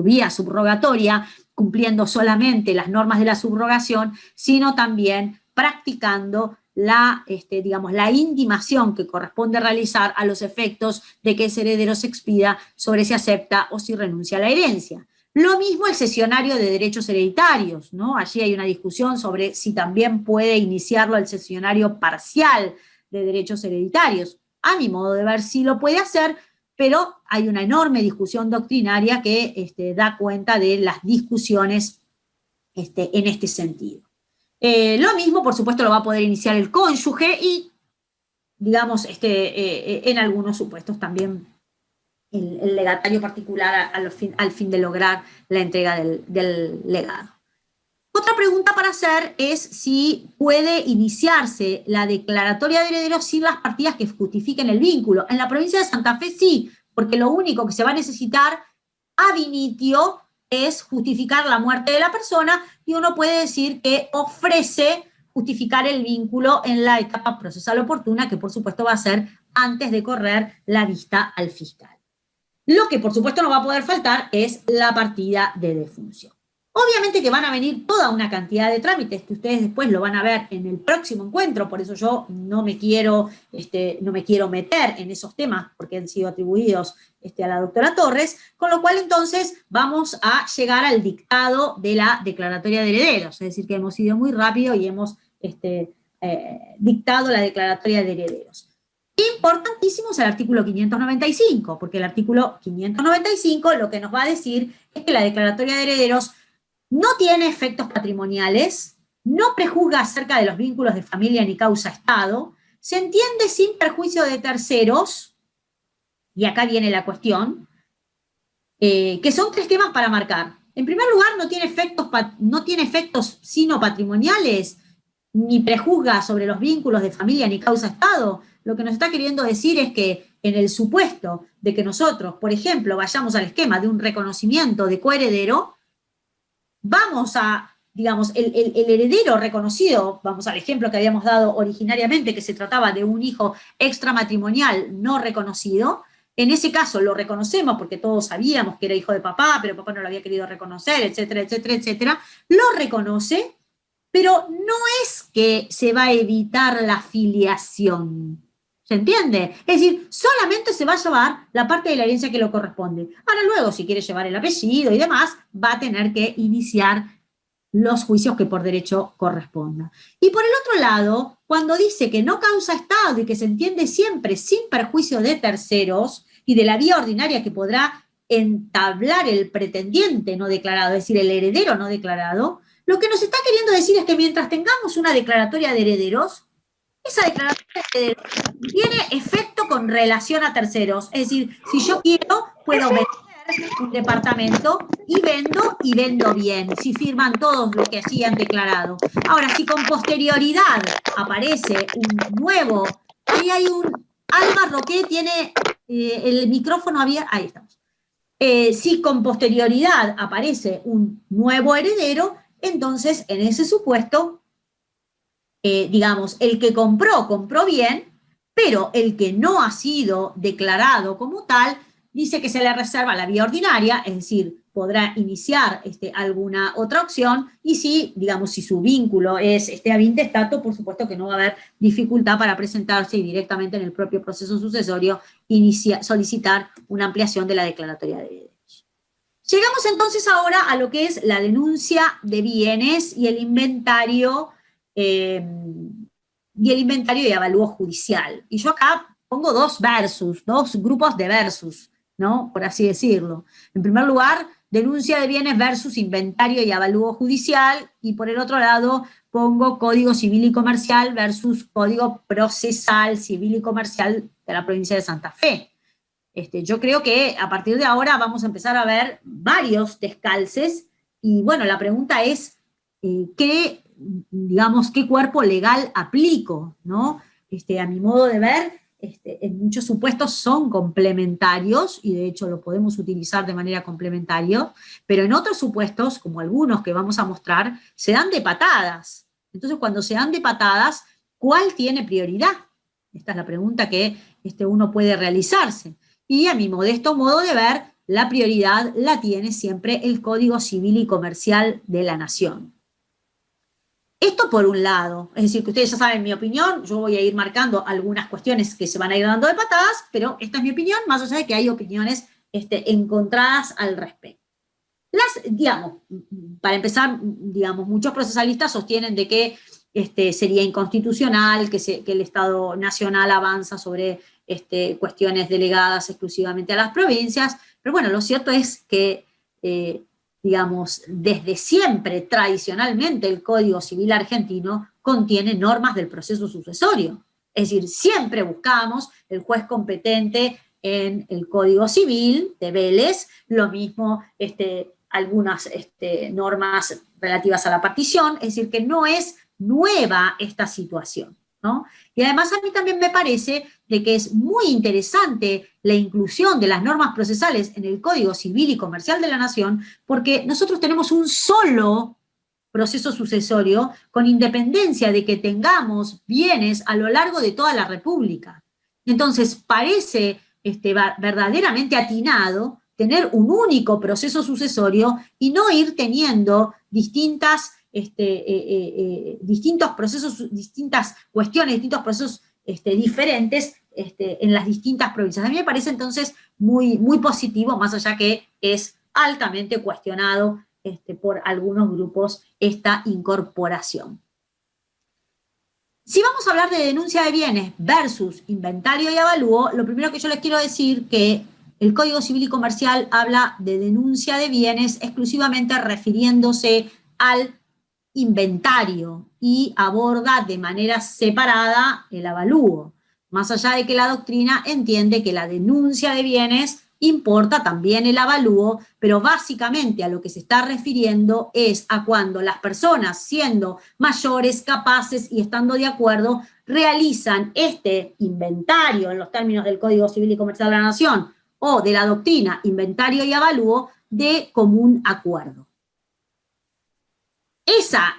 vía subrogatoria, cumpliendo solamente las normas de la subrogación, sino también practicando la intimación que corresponde realizar a los efectos de que ese heredero se expida sobre si acepta o si renuncia a la herencia. Lo mismo el cesionario de derechos hereditarios, ¿no? Allí hay una discusión sobre si también puede iniciarlo el cesionario parcial de derechos hereditarios. A mi modo de ver, sí lo puede hacer, pero hay una enorme discusión doctrinaria que da cuenta de las discusiones en este sentido. Lo mismo, por supuesto, lo va a poder iniciar el cónyuge y, digamos, en algunos supuestos también el legatario particular al fin de lograr la entrega del legado. Otra pregunta para hacer es si puede iniciarse la declaratoria de herederos sin las partidas que justifiquen el vínculo. En la provincia de Santa Fe sí, porque lo único que se va a necesitar ab initio es justificar la muerte de la persona y uno puede decir que ofrece justificar el vínculo en la etapa procesal oportuna, que por supuesto va a ser antes de correr la vista al fiscal. Lo que por supuesto no va a poder faltar es la partida de defunción. Obviamente que van a venir toda una cantidad de trámites que ustedes después lo van a ver en el próximo encuentro, por eso yo no me quiero meter en esos temas porque han sido atribuidos a la doctora Torres, con lo cual entonces vamos a llegar al dictado de la declaratoria de herederos, es decir, que hemos ido muy rápido y hemos dictado la declaratoria de herederos. Importantísimo es el artículo 595, porque el artículo 595 lo que nos va a decir es que la declaratoria de herederos no tiene efectos patrimoniales, no prejuzga acerca de los vínculos de familia ni causa-estado, se entiende sin perjuicio de terceros, y acá viene la cuestión, que son 3 temas para marcar. En primer lugar, no tiene efectos sino patrimoniales, ni prejuzga sobre los vínculos de familia ni causa-estado. Lo que nos está queriendo decir es que en el supuesto de que nosotros, por ejemplo, vayamos al esquema de un reconocimiento de coheredero, vamos a, digamos, el heredero reconocido, vamos al ejemplo que habíamos dado originariamente, que se trataba de un hijo extramatrimonial no reconocido, en ese caso lo reconocemos porque todos sabíamos que era hijo de papá, pero papá no lo había querido reconocer, etcétera, etcétera, etcétera, lo reconoce, pero no es que se va a evitar la filiación. ¿Se entiende? Es decir, solamente se va a llevar la parte de la herencia que le corresponde. Ahora luego, si quiere llevar el apellido y demás, va a tener que iniciar los juicios que por derecho correspondan. Y por el otro lado, cuando dice que no causa estado y que se entiende siempre sin perjuicio de terceros y de la vía ordinaria que podrá entablar el pretendiente no declarado, es decir, el heredero no declarado, lo que nos está queriendo decir es que mientras tengamos una declaratoria de herederos, esa declaratoria de herederos tiene efecto con relación a terceros. Es decir, si yo quiero, puedo vender un departamento y vendo bien, si firman todos los que así han declarado. Ahora, si con posterioridad aparece un nuevo, ahí hay un, Alba Roque tiene el micrófono abierto, ahí estamos. Si con posterioridad aparece un nuevo heredero, entonces en ese supuesto, digamos, el que compró bien, pero el que no ha sido declarado como tal, dice que se le reserva la vía ordinaria, es decir, podrá iniciar alguna otra opción, y si, digamos, si su vínculo es ab intestato, por supuesto que no va a haber dificultad para presentarse y directamente en el propio proceso sucesorio solicitar una ampliación de la declaratoria de herederos. Llegamos entonces ahora a lo que es la denuncia de bienes y el inventario y el inventario y avalúo judicial. Y yo acá pongo dos grupos de versus, ¿no? Por así decirlo. En primer lugar, denuncia de bienes versus inventario y avalúo judicial, y por el otro lado pongo Código Civil y Comercial versus Código Procesal Civil y Comercial de la provincia de Santa Fe. Yo creo que a partir de ahora vamos a empezar a ver varios descalces, y bueno, la pregunta es, ¿qué cuerpo legal aplico, ¿no? A mi modo de ver, en muchos supuestos son complementarios, y de hecho lo podemos utilizar de manera complementaria, pero en otros supuestos, como algunos que vamos a mostrar, se dan de patadas. Entonces, cuando se dan de patadas, ¿cuál tiene prioridad? Esta es la pregunta que uno puede realizarse. Y a mi modesto modo de ver, la prioridad la tiene siempre el Código Civil y Comercial de la Nación. Esto por un lado, es decir, que ustedes ya saben mi opinión, yo voy a ir marcando algunas cuestiones que se van a ir dando de patadas, pero esta es mi opinión, más allá de que hay opiniones encontradas al respecto. Para empezar, muchos procesalistas sostienen de que sería inconstitucional, que el Estado Nacional avanza sobre cuestiones delegadas exclusivamente a las provincias, pero bueno, lo cierto es que desde siempre, tradicionalmente, el Código Civil argentino contiene normas del proceso sucesorio. Es decir, siempre buscamos el juez competente en el Código Civil de Vélez, lo mismo algunas normas relativas a la partición, es decir, que no es nueva esta situación, ¿no? Y además a mí también me parece de que es muy interesante la inclusión de las normas procesales en el Código Civil y Comercial de la Nación, porque nosotros tenemos un solo proceso sucesorio con independencia de que tengamos bienes a lo largo de toda la República. Entonces parece verdaderamente atinado tener un único proceso sucesorio y no ir teniendo distintos procesos, distintas cuestiones, distintos procesos diferentes en las distintas provincias. A mí me parece entonces muy, muy positivo, más allá que es altamente cuestionado por algunos grupos esta incorporación. Si vamos a hablar de denuncia de bienes versus inventario y avalúo, lo primero que yo les quiero decir que el Código Civil y Comercial habla de denuncia de bienes exclusivamente refiriéndose al inventario y aborda de manera separada el avalúo, más allá de que la doctrina entiende que la denuncia de bienes importa también el avalúo, pero básicamente a lo que se está refiriendo es a cuando las personas, siendo mayores, capaces y estando de acuerdo, realizan este inventario en los términos del Código Civil y Comercial de la Nación o de la doctrina inventario y avalúo de común acuerdo.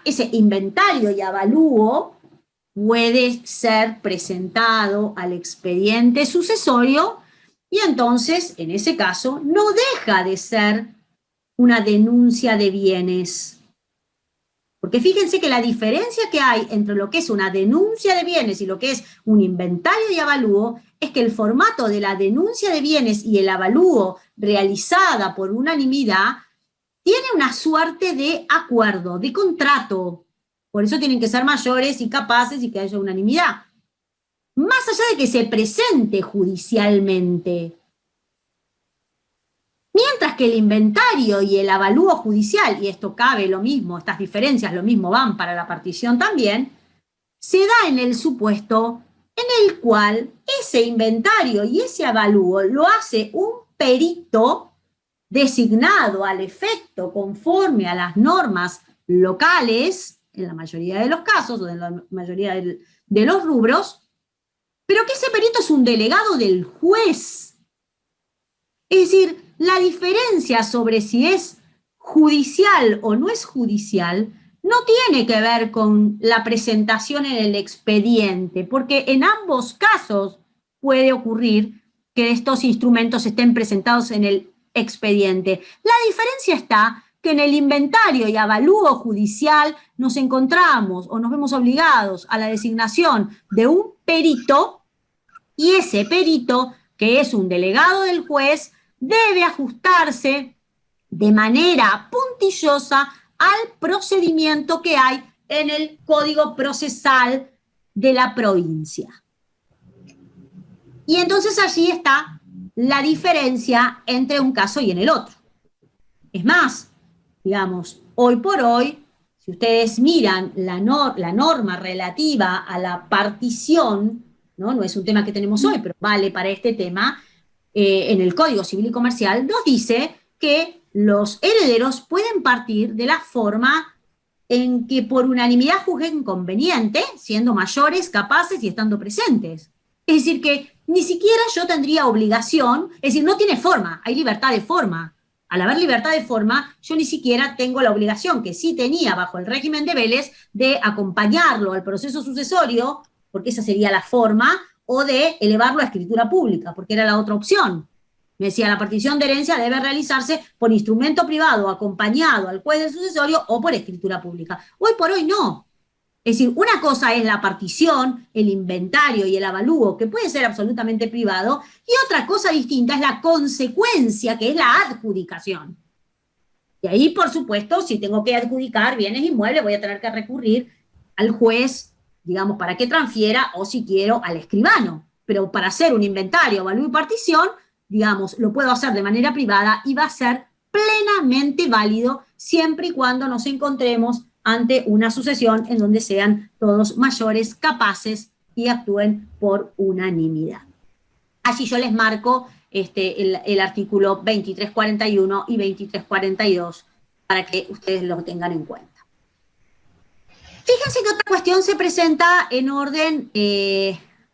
Ese inventario y avalúo puede ser presentado al expediente sucesorio y entonces, en ese caso, no deja de ser una denuncia de bienes. Porque fíjense que la diferencia que hay entre lo que es una denuncia de bienes y lo que es un inventario y avalúo es que el formato de la denuncia de bienes y el avalúo realizada por unanimidad tiene una suerte de acuerdo, de contrato. Por eso tienen que ser mayores y capaces y que haya unanimidad. Más allá de que se presente judicialmente. Mientras que el inventario y el avalúo judicial, y esto cabe lo mismo, estas diferencias lo mismo van para la partición también, se da en el supuesto en el cual ese inventario y ese avalúo lo hace un perito designado al efecto conforme a las normas locales, en la mayoría de los casos, o en la mayoría de los rubros, pero que ese perito es un delegado del juez. Es decir, la diferencia sobre si es judicial o no es judicial no tiene que ver con la presentación en el expediente, porque en ambos casos puede ocurrir que estos instrumentos estén presentados en el expediente. La diferencia está que en el inventario y avalúo judicial nos encontramos o nos vemos obligados a la designación de un perito y ese perito, que es un delegado del juez, debe ajustarse de manera puntillosa al procedimiento que hay en el Código Procesal de la provincia. Y entonces allí está la diferencia entre un caso y en el otro. Es más, digamos, hoy por hoy, si ustedes miran la norma relativa a la partición, no es un tema que tenemos hoy, pero vale para este tema, en el Código Civil y Comercial nos dice que los herederos pueden partir de la forma en que por unanimidad juzguen conveniente, siendo mayores, capaces y estando presentes. Es decir, que ni siquiera yo tendría obligación, es decir, no tiene forma, hay libertad de forma. Al haber libertad de forma, yo ni siquiera tengo la obligación, que sí tenía bajo el régimen de Vélez, de acompañarlo al proceso sucesorio, porque esa sería la forma, o de elevarlo a escritura pública, porque era la otra opción. Me decía, la partición de herencia debe realizarse por instrumento privado, acompañado al juez del sucesorio o por escritura pública. Hoy por hoy no. Es decir, una cosa es la partición, el inventario y el avalúo, que puede ser absolutamente privado, y otra cosa distinta es la consecuencia, que es la adjudicación. Y ahí, por supuesto, si tengo que adjudicar bienes inmuebles, voy a tener que recurrir al juez, digamos, para que transfiera, o si quiero, al escribano. Pero para hacer un inventario, avalúo y partición, digamos, lo puedo hacer de manera privada y va a ser plenamente válido siempre y cuando nos encontremos ante una sucesión en donde sean todos mayores, capaces y actúen por unanimidad. Allí yo les marco el artículo 2341 y 2342 para que ustedes lo tengan en cuenta. Fíjense que otra cuestión se presenta en orden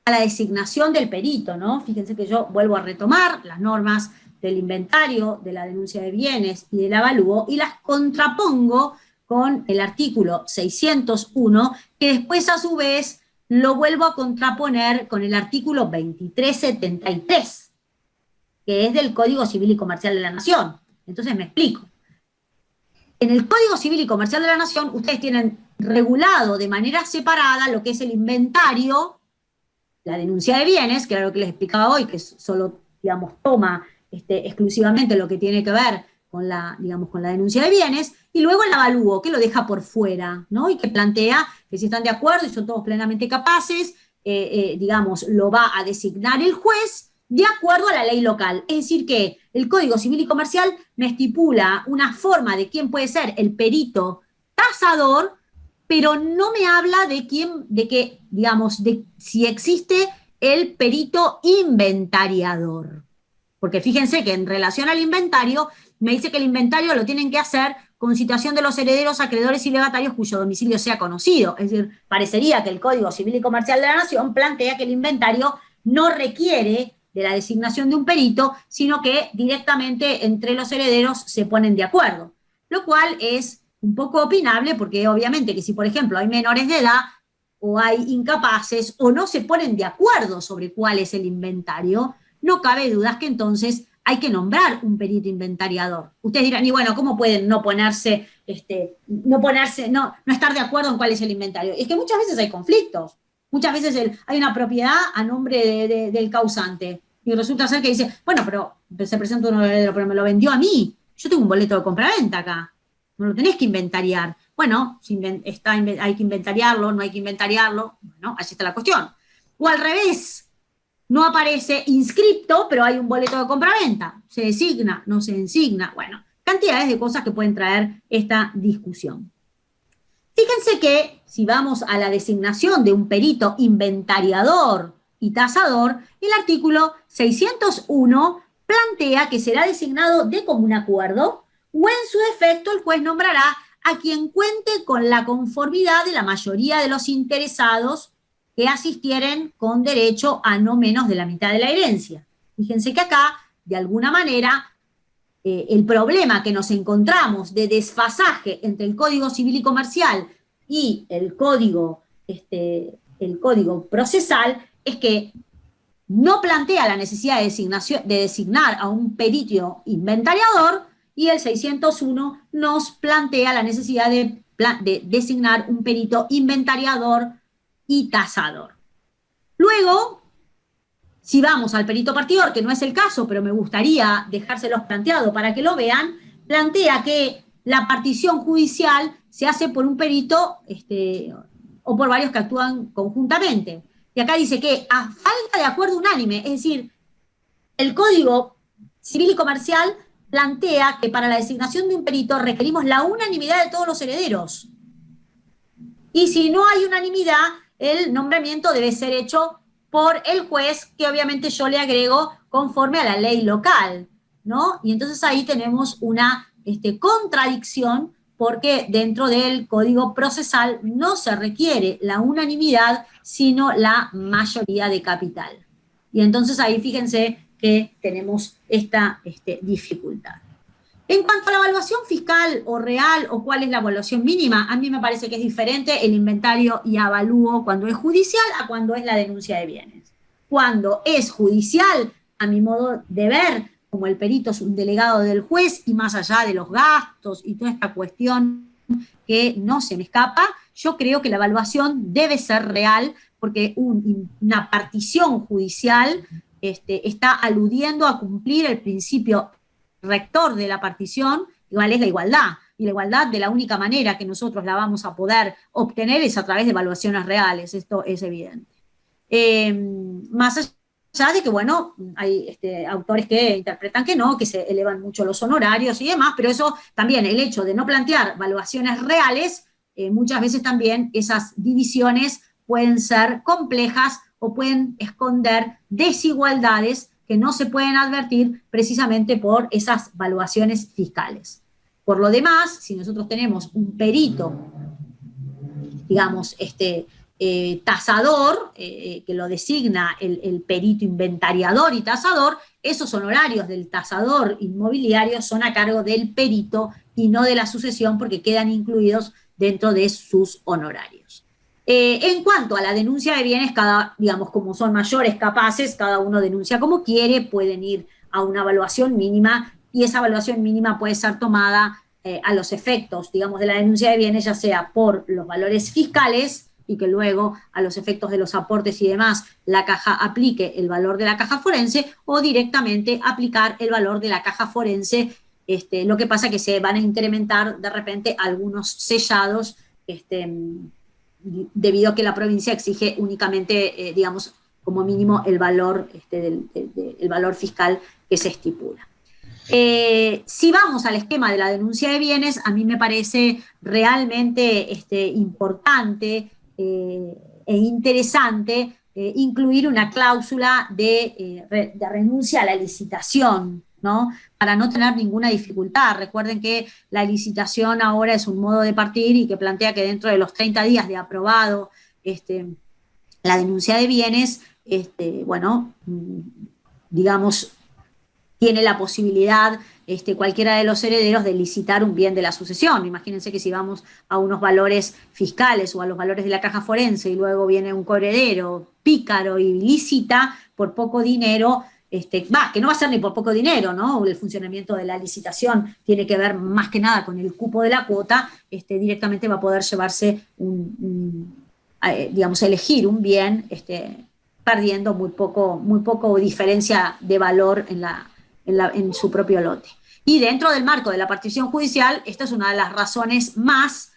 a la designación del perito, ¿no? Fíjense que yo vuelvo a retomar las normas del inventario, de la denuncia de bienes y del avalúo y las contrapongo con el artículo 601, que después a su vez lo vuelvo a contraponer con el artículo 2373, que es del Código Civil y Comercial de la Nación. Entonces me explico. En el Código Civil y Comercial de la Nación ustedes tienen regulado de manera separada lo que es el inventario, la denuncia de bienes, que era lo que les explicaba hoy, que solo, digamos, toma exclusivamente lo que tiene que ver con la, digamos, con la denuncia de bienes, y luego el avalúo, que lo deja por fuera, ¿no? Y que plantea que si están de acuerdo y son todos plenamente capaces, digamos, lo va a designar el juez de acuerdo a la ley local. Es decir que el Código Civil y Comercial me estipula una forma de quién puede ser el perito tasador, pero no me habla de si existe el perito inventariador. Porque fíjense que en relación al inventario, me dice que el inventario lo tienen que hacer con citación de los herederos, acreedores y legatarios cuyo domicilio sea conocido. Es decir, parecería que el Código Civil y Comercial de la Nación plantea que el inventario no requiere de la designación de un perito, sino que directamente entre los herederos se ponen de acuerdo. Lo cual es un poco opinable, porque obviamente que si, por ejemplo, hay menores de edad, o hay incapaces, o no se ponen de acuerdo sobre cuál es el inventario, no cabe dudas que entonces hay que nombrar un perito inventariador. Ustedes dirán, y bueno, ¿cómo pueden no estar de acuerdo en cuál es el inventario? Es que muchas veces hay conflictos. Muchas veces hay una propiedad a nombre del causante. Y resulta ser que dice, bueno, pero se presenta un heredero, pero me lo vendió a mí. Yo tengo un boleto de compraventa acá. No lo tenés que inventariar. Bueno, hay que inventariarlo, no hay que inventariarlo. Bueno, así está la cuestión. O al revés. No aparece inscripto, pero hay un boleto de compraventa. Se designa, no se designa. Bueno, cantidades de cosas que pueden traer esta discusión. Fíjense que si vamos a la designación de un perito inventariador y tasador, el artículo 601 plantea que será designado de común acuerdo o en su defecto el juez nombrará a quien cuente con la conformidad de la mayoría de los interesados que asistieren con derecho a no menos de la mitad de la herencia. Fíjense que acá, de alguna manera, el problema que nos encontramos de desfasaje entre el Código Civil y Comercial y el Código Procesal es que no plantea la necesidad de designar a un perito inventariador, y el 601 nos plantea la necesidad de designar un perito inventariador y tasador. Luego, si vamos al perito partidor, que no es el caso, pero me gustaría dejárselos planteado para que lo vean, plantea que la partición judicial se hace por un perito o por varios que actúan conjuntamente. Y acá dice que a falta de acuerdo unánime, es decir, el Código Civil y Comercial plantea que para la designación de un perito requerimos la unanimidad de todos los herederos. Y si no hay unanimidad, el nombramiento debe ser hecho por el juez, que obviamente yo le agrego conforme a la ley local, ¿no? Y entonces ahí tenemos una contradicción, porque dentro del Código Procesal no se requiere la unanimidad, sino la mayoría de capital. Y entonces ahí fíjense que tenemos esta dificultad. En cuanto a la evaluación fiscal o real, o cuál es la evaluación mínima, a mí me parece que es diferente el inventario y avalúo cuando es judicial a cuando es la denuncia de bienes. Cuando es judicial, a mi modo de ver, como el perito es un delegado del juez y más allá de los gastos y toda esta cuestión que no se me escapa, yo creo que la evaluación debe ser real, porque una partición judicial está aludiendo a cumplir el principio rector de la partición, igual es la igualdad, y la igualdad de la única manera que nosotros la vamos a poder obtener es a través de evaluaciones reales, esto es evidente. Más allá de que, bueno, hay autores que interpretan que no, que se elevan mucho los honorarios y demás, pero eso también, el hecho de no plantear evaluaciones reales, muchas veces también esas divisiones pueden ser complejas o pueden esconder desigualdades que no se pueden advertir precisamente por esas evaluaciones fiscales. Por lo demás, si nosotros tenemos un perito, digamos, tasador, que lo designa el perito inventariador y tasador, esos honorarios del tasador inmobiliario son a cargo del perito y no de la sucesión, porque quedan incluidos dentro de sus honorarios. En cuanto a la denuncia de bienes, digamos, como son mayores capaces, cada uno denuncia como quiere, pueden ir a una evaluación mínima, y esa evaluación mínima puede ser tomada a los efectos, digamos, de la denuncia de bienes, ya sea por los valores fiscales, y que luego a los efectos de los aportes y demás la caja aplique el valor de la caja forense, o directamente aplicar el valor de la caja forense. Lo que pasa es que se van a incrementar de repente algunos sellados, debido a que la provincia exige únicamente, digamos, como mínimo el valor, el valor fiscal que se estipula. Si vamos al esquema de la denuncia de bienes, a mí me parece realmente importante e interesante incluir una cláusula de renuncia a la licitación, ¿no? Para no tener ninguna dificultad. Recuerden que la licitación ahora es un modo de partir y que plantea que dentro de los 30 días de aprobado la denuncia de bienes, bueno, digamos, tiene la posibilidad cualquiera de los herederos de licitar un bien de la sucesión. Imagínense que si vamos a unos valores fiscales o a los valores de la caja forense y luego viene un coheredero pícaro y licita por poco dinero, que no va a ser ni por poco dinero, ¿no? El funcionamiento de la licitación tiene que ver más que nada con el cupo de la cuota, directamente va a poder llevarse digamos, elegir un bien, perdiendo muy poco diferencia de valor en su propio lote. Y dentro del marco de la partición judicial, esta es una de las razones más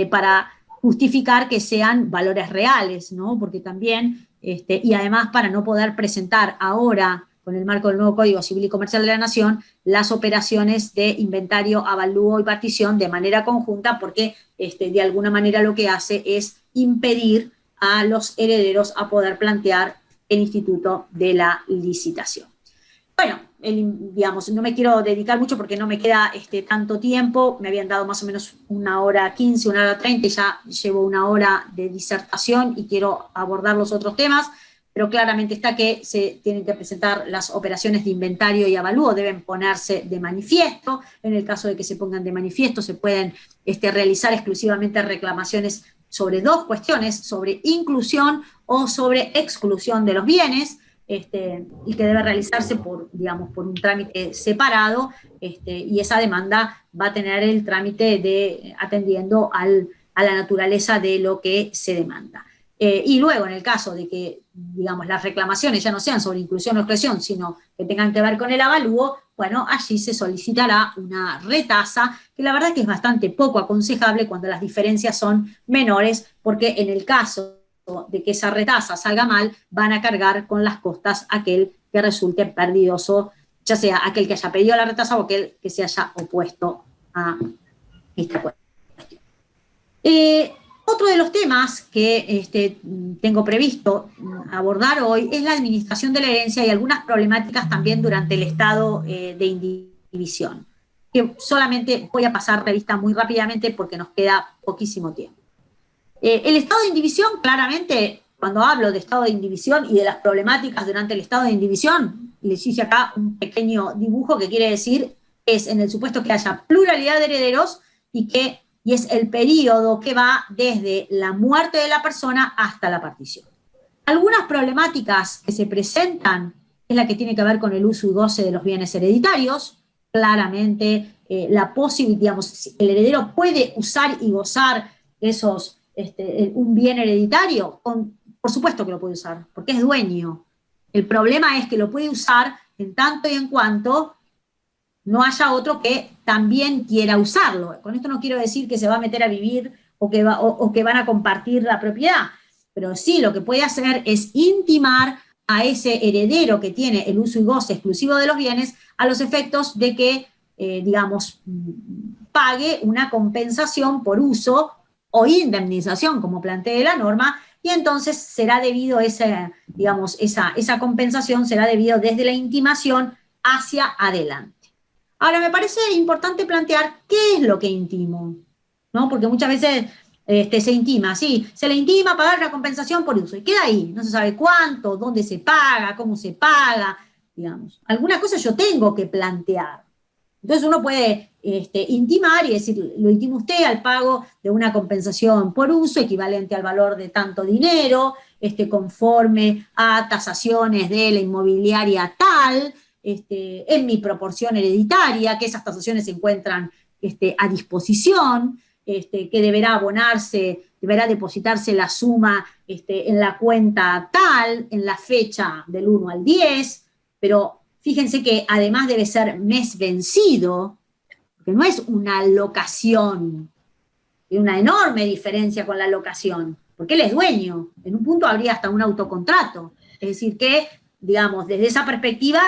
para justificar que sean valores reales, ¿no? Porque también, y además para no poder presentar ahora, con el marco del nuevo Código Civil y Comercial de la Nación, las operaciones de inventario, avalúo y partición de manera conjunta, porque de alguna manera lo que hace es impedir a los herederos a poder plantear el instituto de la licitación. Bueno, digamos, no me quiero dedicar mucho porque no me queda tanto tiempo. Me habían dado más o menos 1h15, 1h30, y ya llevo 1 hora de disertación y quiero abordar los otros temas, pero claramente está que se tienen que presentar las operaciones de inventario y avalúo, deben ponerse de manifiesto. En el caso de que se pongan de manifiesto, se pueden realizar exclusivamente reclamaciones sobre dos cuestiones, sobre inclusión o sobre exclusión de los bienes, y que debe realizarse por un trámite separado, y esa demanda va a tener el trámite atendiendo a la naturaleza de lo que se demanda. Y luego, en el caso de que, digamos, las reclamaciones ya no sean sobre inclusión o exclusión, sino que tengan que ver con el avalúo, bueno, allí se solicitará una retasa, que la verdad que es bastante poco aconsejable cuando las diferencias son menores, porque en el caso de que esa retasa salga mal, van a cargar con las costas aquel que resulte perdidoso, ya sea aquel que haya pedido la retasa o aquel que se haya opuesto a esta cuestión. Otro de los temas que tengo previsto abordar hoy es la administración de la herencia y algunas problemáticas también durante el estado de indivisión, que solamente voy a pasar revista muy rápidamente porque nos queda poquísimo tiempo. El estado de indivisión, claramente, cuando hablo de estado de indivisión y de las problemáticas durante el estado de indivisión, les hice acá un pequeño dibujo que quiere decir, es en el supuesto que haya pluralidad de herederos y es el periodo que va desde la muerte de la persona hasta la partición. Algunas problemáticas que se presentan es la que tiene que ver con el uso y goce de los bienes hereditarios. Claramente, la posibilidad, digamos, el heredero puede usar y gozar un bien hereditario. Por supuesto que lo puede usar, porque es dueño. El problema es que lo puede usar en tanto y en cuanto no haya otro que también quiera usarlo. Con esto no quiero decir que se va a meter a vivir o que van a compartir la propiedad, pero sí lo que puede hacer es intimar a ese heredero que tiene el uso y goce exclusivo de los bienes a los efectos de que, pague una compensación por uso o indemnización, como plantea la norma, y entonces será debido esa compensación será debido desde la intimación hacia adelante. Ahora, me parece importante plantear qué es lo que intimo, ¿no? Porque muchas veces se intima, sí, se le intima pagar una compensación por uso, y queda ahí, no se sabe cuánto, dónde se paga, cómo se paga, digamos. Alguna cosa yo tengo que plantear. Entonces uno puede intimar y decir, lo intima usted al pago de una compensación por uso equivalente al valor de tanto dinero, conforme a tasaciones de la inmobiliaria tal, en mi proporción hereditaria, que esas tasaciones se encuentran a disposición, que deberá depositarse la suma en la cuenta tal, en la fecha del 1 al 10, pero fíjense que además debe ser mes vencido, porque no es una locación, hay una enorme diferencia con la locación, porque él es dueño, en un punto habría hasta un autocontrato, es decir que, digamos, desde esa perspectiva,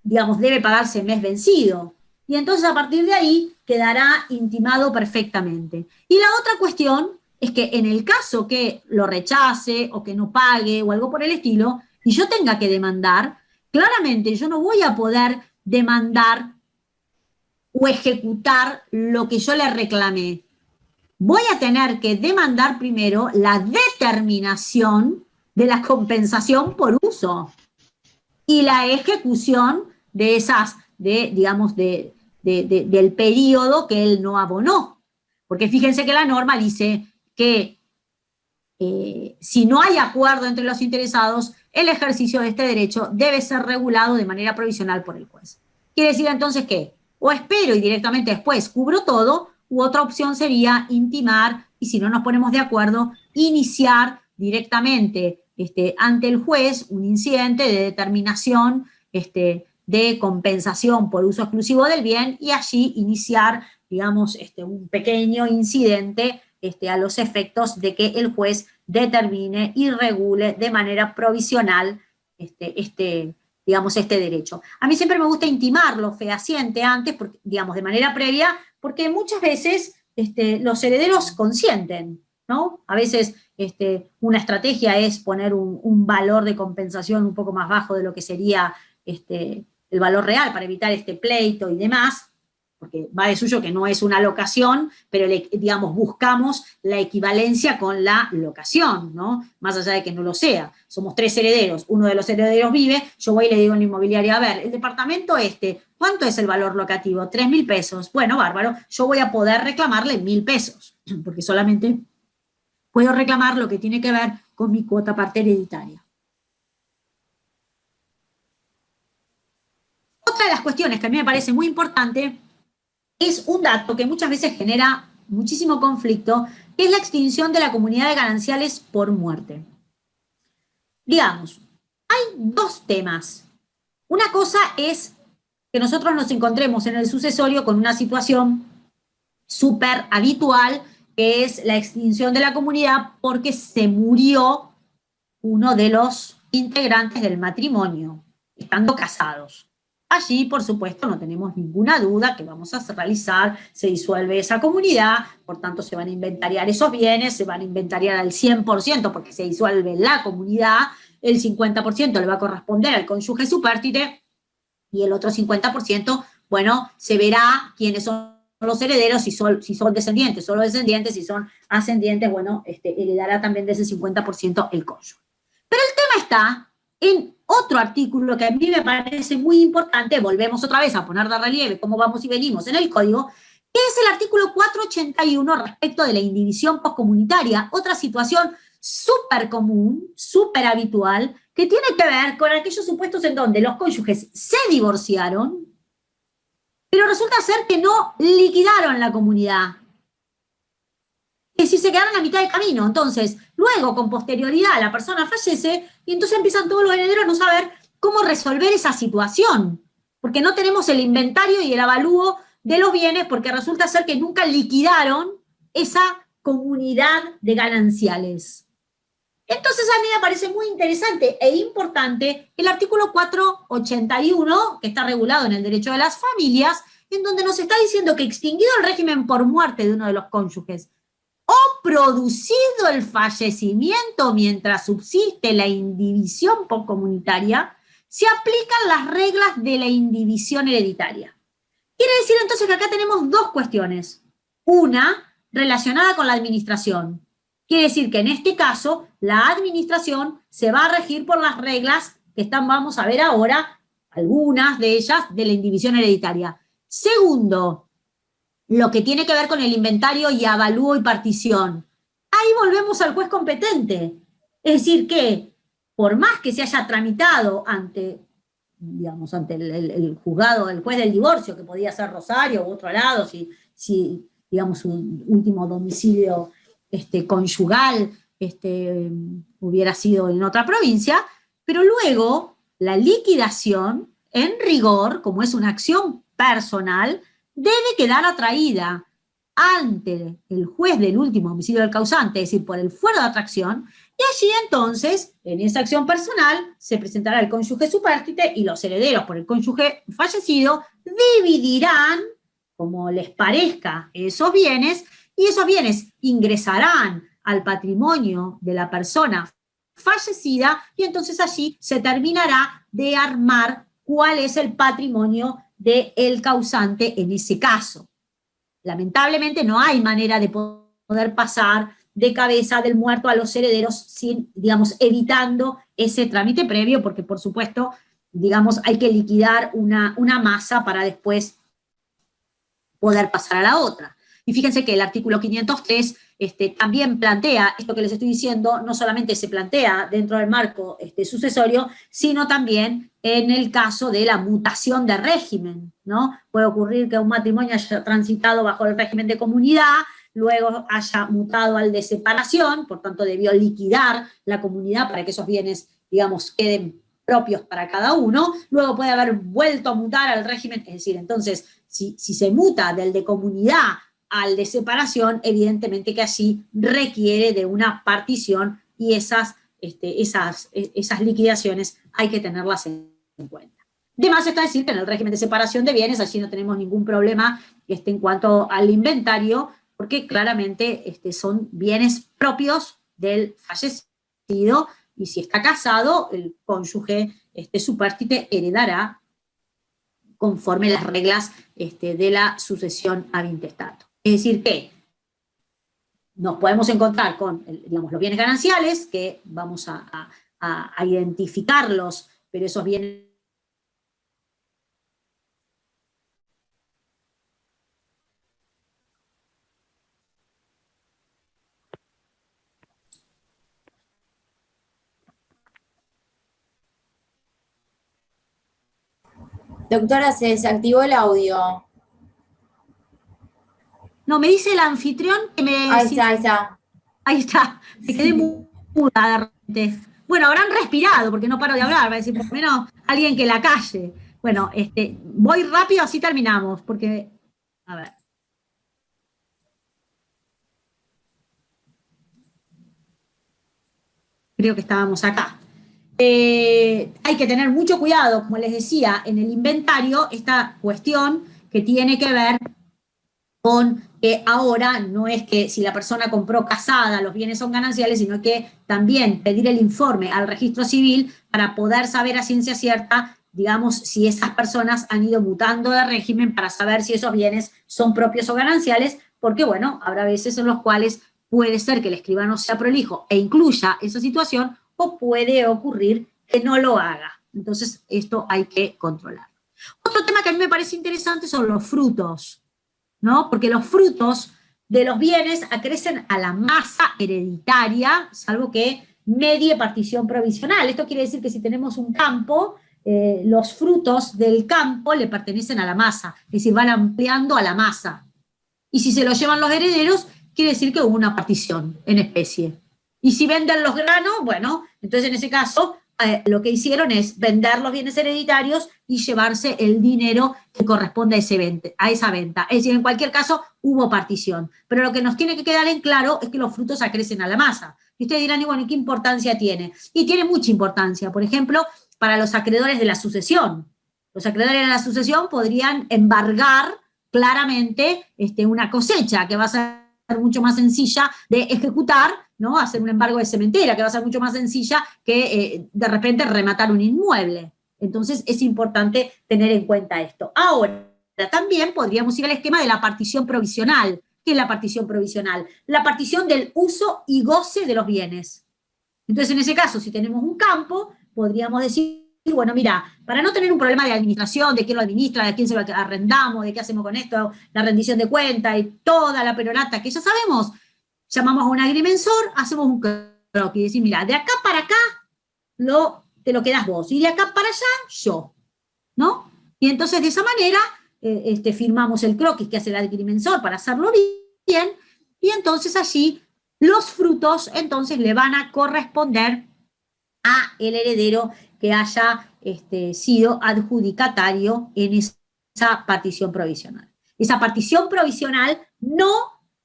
debe pagarse mes vencido. Y entonces a partir de ahí quedará intimado perfectamente. Y la otra cuestión es que en el caso que lo rechace o que no pague o algo por el estilo, y yo tenga que demandar, claramente yo no voy a poder demandar o ejecutar lo que yo le reclamé. Voy a tener que demandar primero la determinación de la compensación por uso y la ejecución de del periodo que él no abonó. Porque fíjense que la norma dice que si no hay acuerdo entre los interesados, el ejercicio de este derecho debe ser regulado de manera provisional por el juez. Quiere decir entonces que o espero y directamente después cubro todo, u otra opción sería intimar, y si no nos ponemos de acuerdo, iniciar directamente ante el juez un incidente de determinación de compensación por uso exclusivo del bien y allí iniciar, un pequeño incidente a los efectos de que el juez determine y regule de manera provisional este derecho. A mí siempre me gusta intimarlo fehaciente antes, porque, de manera previa, porque muchas veces los herederos consienten, ¿no? A veces una estrategia es poner un valor de compensación un poco más bajo de lo que sería el valor real para evitar pleito y demás, porque va de suyo que no es una locación, pero buscamos la equivalencia con la locación, ¿no? Más allá de que no lo sea. Somos 3 herederos, uno de los herederos vive, yo voy y le digo a la inmobiliaria, a ver, el departamento ¿cuánto es el valor locativo? 3.000 pesos. Bueno, bárbaro, yo voy a poder reclamarle 1.000 pesos, porque solamente puedo reclamar lo que tiene que ver con mi cuota parte hereditaria. Otra de las cuestiones que a mí me parece muy importante es un dato que muchas veces genera muchísimo conflicto, que es la extinción de la comunidad de gananciales por muerte. Digamos, hay 2 temas. Una cosa es que nosotros nos encontremos en el sucesorio con una situación súper habitual, que es la extinción de la comunidad porque se murió uno de los integrantes del matrimonio, estando casados. Allí, por supuesto, no tenemos ninguna duda que vamos a realizar, se disuelve esa comunidad, por tanto se van a inventariar esos bienes, se van a inventariar al 100% porque se disuelve la comunidad, el 50% le va a corresponder al cónyuge supérstite y el otro 50%, bueno, se verá quiénes son los herederos, si son descendientes, solo descendientes, si son ascendientes, bueno, heredará también de ese 50% el cónyuge. Pero el tema está en otro artículo que a mí me parece muy importante, volvemos otra vez a poner de relieve cómo vamos y venimos en el código, que es el artículo 481 respecto de la indivisión poscomunitaria, otra situación súper común, súper habitual, que tiene que ver con aquellos supuestos en donde los cónyuges se divorciaron, pero resulta ser que no liquidaron la comunidad. Es decir, se quedaron a mitad de camino. Entonces, luego, con posterioridad, la persona fallece y entonces empiezan todos los herederos a no saber cómo resolver esa situación, porque no tenemos el inventario y el avalúo de los bienes, porque resulta ser que nunca liquidaron esa comunidad de gananciales. Entonces, a mí me parece muy interesante e importante el artículo 481, que está regulado en el derecho de las familias, en donde nos está diciendo que extinguido el régimen por muerte de uno de los cónyuges, o producido el fallecimiento mientras subsiste la indivisión poscomunitaria, se aplican las reglas de la indivisión hereditaria. Quiere decir entonces que acá tenemos dos cuestiones. Una, relacionada con la administración. Quiere decir que en este caso, la administración se va a regir por las reglas que vamos a ver ahora, algunas de ellas, de la indivisión hereditaria. Segundo, lo que tiene que ver con el inventario y avalúo y partición. Ahí volvemos al juez competente. Es decir, que por más que se haya tramitado ante el juzgado, el juez del divorcio, que podía ser Rosario u otro lado, si digamos, un último domicilio conyugal hubiera sido en otra provincia, pero luego la liquidación, en rigor, como es una acción personal, debe quedar atraída ante el juez del último homicidio del causante, es decir, por el fuero de atracción, y allí entonces, en esa acción personal, se presentará el cónyuge supérstite y los herederos por el cónyuge fallecido dividirán, como les parezca, esos bienes, y esos bienes ingresarán al patrimonio de la persona fallecida, y entonces allí se terminará de armar cuál es el patrimonio del causante en ese caso. Lamentablemente no hay manera de poder pasar de cabeza del muerto a los herederos sin, digamos, evitando ese trámite previo, porque por supuesto, digamos, hay que liquidar una masa para después poder pasar a la otra. Y fíjense que el artículo 503 también plantea, esto que les estoy diciendo, no solamente se plantea dentro del marco sucesorio, sino también en el caso de la mutación de régimen, ¿no? Puede ocurrir que un matrimonio haya transitado bajo el régimen de comunidad, luego haya mutado al de separación, por tanto debió liquidar la comunidad para que esos bienes, digamos, queden propios para cada uno, luego puede haber vuelto a mutar al régimen, es decir, entonces, si se muta del de comunidad al de separación, evidentemente que allí requiere de una partición y esas liquidaciones hay que tenerlas en cuenta. De más está decir que en el régimen de separación de bienes allí no tenemos ningún problema en cuanto al inventario, porque claramente son bienes propios del fallecido y si está casado, el cónyuge supérstite heredará conforme las reglas de la sucesión ad intestato. Es decir que nos podemos encontrar con, digamos, los bienes gananciales, que vamos a identificarlos, pero esos bienes Doctora, se desactivó el audio. No, me dice el anfitrión que me... Ahí está. Ahí está, me quedé muda de repente. Bueno, habrán respirado, porque no paro de hablar, va a decir, por lo menos alguien que la calle. Bueno, voy rápido, así terminamos, porque, a ver. Creo que estábamos acá. Hay que tener mucho cuidado, como les decía, en el inventario, esta cuestión que tiene que ver con que ahora no es que si la persona compró casada los bienes son gananciales, sino que también pedir el informe al registro civil para poder saber a ciencia cierta, digamos, si esas personas han ido mutando de régimen para saber si esos bienes son propios o gananciales, porque bueno, habrá veces en los cuales puede ser que el escribano sea prolijo e incluya esa situación, o puede ocurrir que no lo haga. Entonces, esto hay que controlar. Otro tema que a mí me parece interesante son los frutos, ¿no? Porque los frutos de los bienes acrecen a la masa hereditaria, salvo que medie partición provisional. Esto quiere decir que si tenemos un campo, los frutos del campo le pertenecen a la masa, es decir, van ampliando a la masa. Y si se lo llevan los herederos, quiere decir que hubo una partición en especie. Y si venden los granos, bueno, entonces en ese caso lo que hicieron es vender los bienes hereditarios y llevarse el dinero que corresponde a esa venta. Es decir, en cualquier caso hubo partición. Pero lo que nos tiene que quedar en claro es que los frutos acrecen a la masa. Y ustedes dirán, y bueno, ¿y qué importancia tiene? Y tiene mucha importancia. Por ejemplo, para los acreedores de la sucesión. Los acreedores de la sucesión podrían embargar claramente una cosecha que va a ser mucho más sencilla de ejecutar, ¿no? Hacer un embargo de cementera, que va a ser mucho más sencilla que de repente rematar un inmueble. Entonces es importante tener en cuenta esto. Ahora, también podríamos ir al esquema de la partición provisional. ¿Qué es la partición provisional? La partición del uso y goce de los bienes. Entonces, en ese caso, si tenemos un campo, podríamos decir, bueno, mira, para no tener un problema de administración, de quién lo administra, de quién se lo arrendamos, de qué hacemos con esto, la rendición de cuenta y toda la perorata que ya sabemos, llamamos a un agrimensor, hacemos un croquis y decimos, mira, de acá para acá te lo quedás vos, y de acá para allá, yo, ¿no? Y entonces, de esa manera, firmamos el croquis que hace el agrimensor para hacerlo bien, y entonces allí los frutos, entonces, le van a corresponder a el heredero que haya sido adjudicatario en esa partición provisional. Esa partición provisional no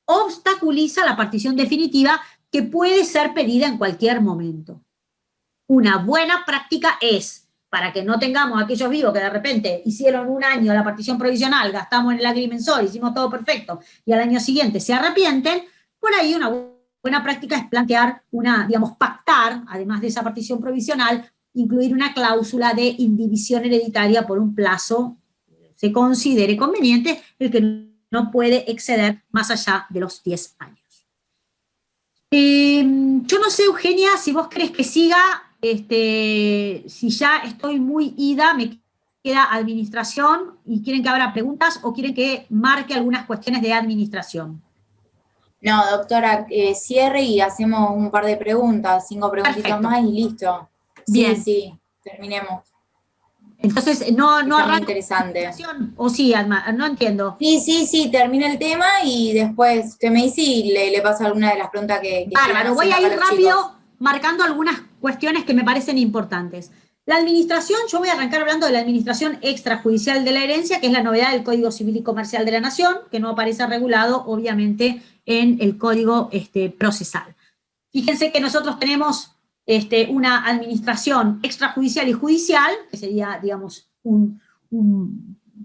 obstaculiza la partición definitiva, que puede ser pedida en cualquier momento. Una buena práctica es, para que no tengamos aquellos vivos que de repente hicieron un año la partición provisional, gastamos en el agrimensor, hicimos todo perfecto, y al año siguiente se arrepienten, por ahí una buena práctica es plantear pactar, además de esa partición provisional, incluir una cláusula de indivisión hereditaria por un plazo se considere conveniente, el que no puede exceder más allá de los 10 años. Yo no sé, Eugenia, si vos querés que siga, si ya estoy muy ida, me queda administración, y quieren que abra preguntas o quieren que marque algunas cuestiones de administración. No, doctora, cierre y hacemos un par de preguntas, 5 preguntitas Perfecto. más y listo. Bien. Sí, terminemos. Entonces, no arranca interesante. ¿O sí, Alma? No entiendo. Sí, termina el tema y después usted me dice y le pasa alguna de las preguntas que Bárbaro, voy a ir rápido marcando algunas cuestiones que me parecen importantes. La administración, yo voy a arrancar hablando de la administración extrajudicial de la herencia, que es la novedad del Código Civil y Comercial de la Nación, que no aparece regulado, obviamente, en el Código procesal. Fíjense que nosotros tenemos una administración extrajudicial y judicial, que sería, digamos, un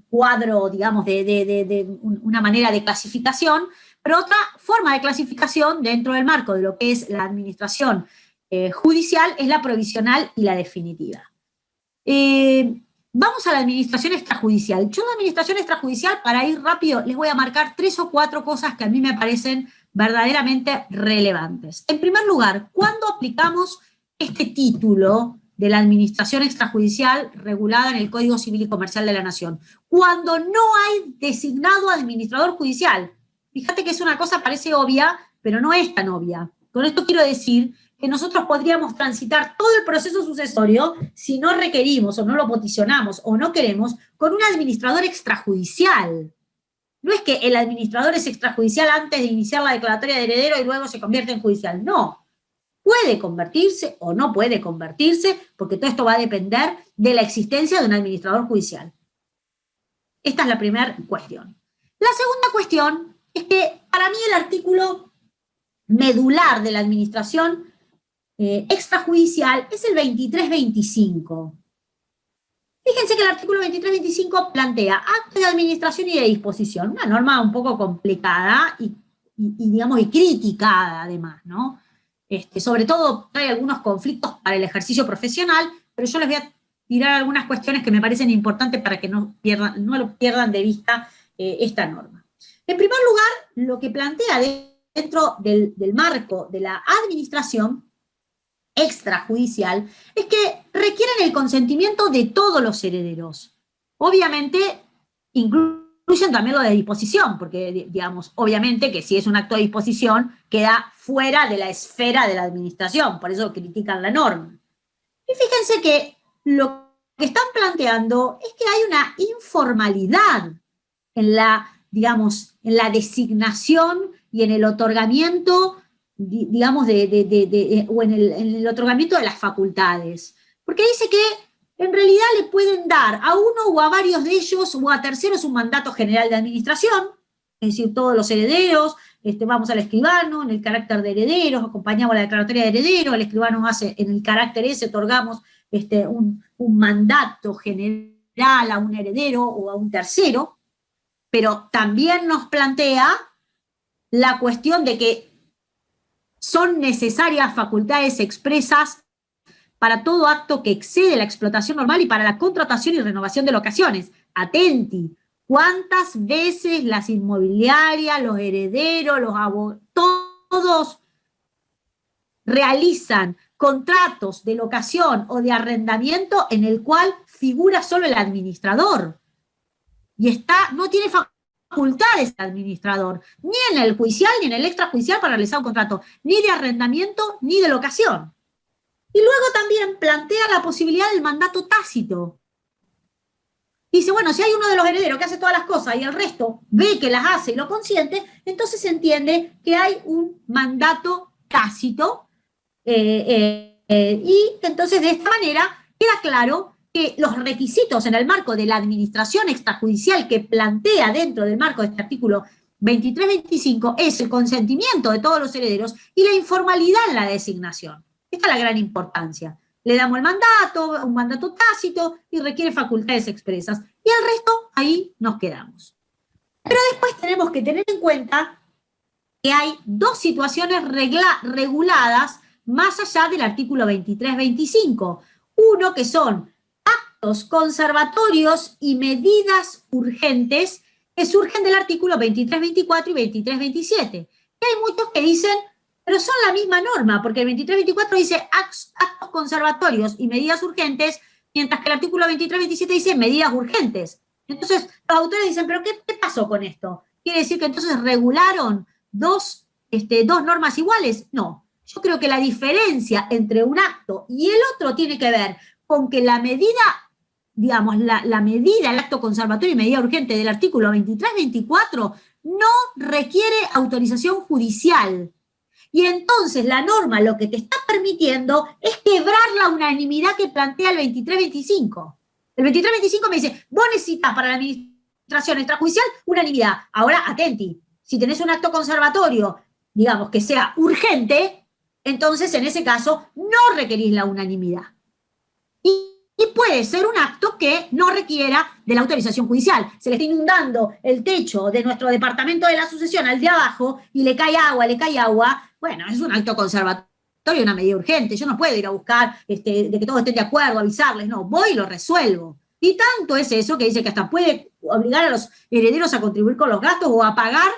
cuadro, digamos, de una manera de clasificación, pero otra forma de clasificación dentro del marco de lo que es la administración judicial es la provisional y la definitiva. Vamos a la administración extrajudicial. Yo en la administración extrajudicial, para ir rápido, les voy a marcar 3 o 4 cosas que a mí me parecen verdaderamente relevantes. En primer lugar, ¿cuándo aplicamos este título de la administración extrajudicial regulada en el Código Civil y Comercial de la Nación? Cuando no hay designado administrador judicial. Fíjate que es una cosa, parece obvia, pero no es tan obvia. Con esto quiero decir que nosotros podríamos transitar todo el proceso sucesorio si no requerimos o no lo peticionamos o no queremos con un administrador extrajudicial. No es que el administrador es extrajudicial antes de iniciar la declaratoria de heredero y luego se convierte en judicial, no. puede convertirse o no puede convertirse, porque todo esto va a depender de la existencia de un administrador judicial. Esta es la primera cuestión. La segunda cuestión es que para mí el artículo medular de la administración extrajudicial es el 2325. Fíjense que el artículo 2325 plantea actos de administración y de disposición, una norma un poco complicada y digamos, y criticada además, ¿no? Sobre todo trae algunos conflictos para el ejercicio profesional, pero yo les voy a tirar algunas cuestiones que me parecen importantes para que no lo pierdan de vista esta norma. En primer lugar, lo que plantea dentro del marco de la administración extrajudicial es que requieren el consentimiento de todos los herederos. Obviamente, incluyen también lo de disposición, porque, digamos, obviamente que si es un acto de disposición, queda fuera de la esfera de la administración, por eso critican la norma. Y fíjense que lo que están planteando es que hay una informalidad en la, digamos, en la designación y en el otorgamiento, digamos, o en el otorgamiento de las facultades. Porque dice que en realidad le pueden dar a uno o a varios de ellos o a terceros un mandato general de administración, es decir, todos los herederos, vamos al escribano en el carácter de herederos, acompañamos la declaratoria de herederos, el escribano hace en el carácter ese, otorgamos un mandato general a un heredero o a un tercero, pero también nos plantea la cuestión de que son necesarias facultades expresas para todo acto que excede la explotación normal y para la contratación y renovación de locaciones. Atenti, ¿cuántas veces las inmobiliarias, los herederos, los abogados, todos realizan contratos de locación o de arrendamiento en el cual figura solo el administrador? Y no tiene facultades el administrador, ni en el judicial ni en el extrajudicial para realizar un contrato, ni de arrendamiento ni de locación. Y luego también plantea la posibilidad del mandato tácito. Dice, bueno, si hay uno de los herederos que hace todas las cosas y el resto ve que las hace y lo consiente, entonces se entiende que hay un mandato tácito y entonces de esta manera queda claro que los requisitos en el marco de la administración extrajudicial que plantea dentro del marco de este artículo 2325 es el consentimiento de todos los herederos y la informalidad en la designación. Esta es la gran importancia. Le damos el mandato, un mandato tácito y requiere facultades expresas. Y el resto, ahí nos quedamos. Pero después tenemos que tener en cuenta que hay dos situaciones reguladas más allá del artículo 2325. Uno que son actos conservatorios y medidas urgentes que surgen del artículo 2324 y 2327. Y hay muchos que dicen, pero son la misma norma, porque el 2324 dice actos conservatorios y medidas urgentes, mientras que el artículo 2327 dice medidas urgentes. Entonces, los autores dicen, ¿pero qué pasó con esto? ¿Quiere decir que entonces regularon dos normas iguales? No. Yo creo que la diferencia entre un acto y el otro tiene que ver con que la medida, digamos, la medida, el acto conservatorio y medida urgente del artículo 2324 no requiere autorización judicial. Y entonces la norma lo que te está permitiendo es quebrar la unanimidad que plantea el 2325. El 2325 me dice, vos necesitas para la administración extrajudicial unanimidad. Ahora, atenti, si tenés un acto conservatorio, digamos, que sea urgente, entonces en ese caso no requerís la unanimidad. Y puede ser un acto que no requiera de la autorización judicial. Se le está inundando el techo de nuestro departamento de la sucesión al de abajo y le cae agua. Bueno, es un acto conservatorio, una medida urgente. Yo no puedo ir a buscar de que todos estén de acuerdo, avisarles. No, voy y lo resuelvo. Y tanto es eso que dice que hasta puede obligar a los herederos a contribuir con los gastos o a pagar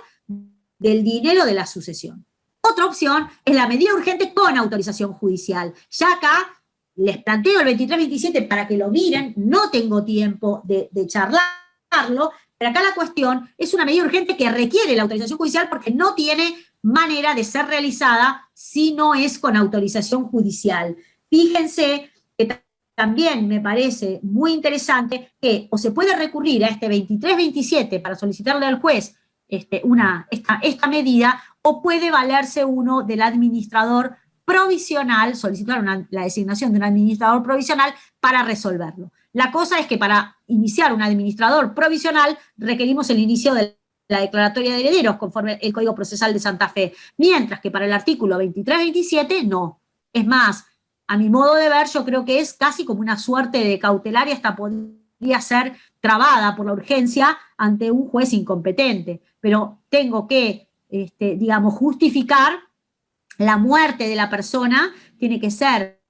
del dinero de la sucesión. Otra opción es la medida urgente con autorización judicial. Ya acá les planteo el 2327 para que lo miren, no tengo tiempo de charlarlo, pero acá la cuestión es una medida urgente que requiere la autorización judicial porque no tiene manera de ser realizada si no es con autorización judicial. Fíjense que también me parece muy interesante que o se puede recurrir a este 2327 para solicitarle al juez esta medida, o puede valerse uno del administrador provisional, solicitar la designación de un administrador provisional para resolverlo. La cosa es que para iniciar un administrador provisional requerimos el inicio de la declaratoria de herederos conforme el Código Procesal de Santa Fe, mientras que para el artículo 2327 no. Es más, a mi modo de ver, yo creo que es casi como una suerte de cautelar y hasta podría ser trabada por la urgencia ante un juez incompetente. Pero tengo que, digamos, justificar la muerte de la persona, tiene que ser,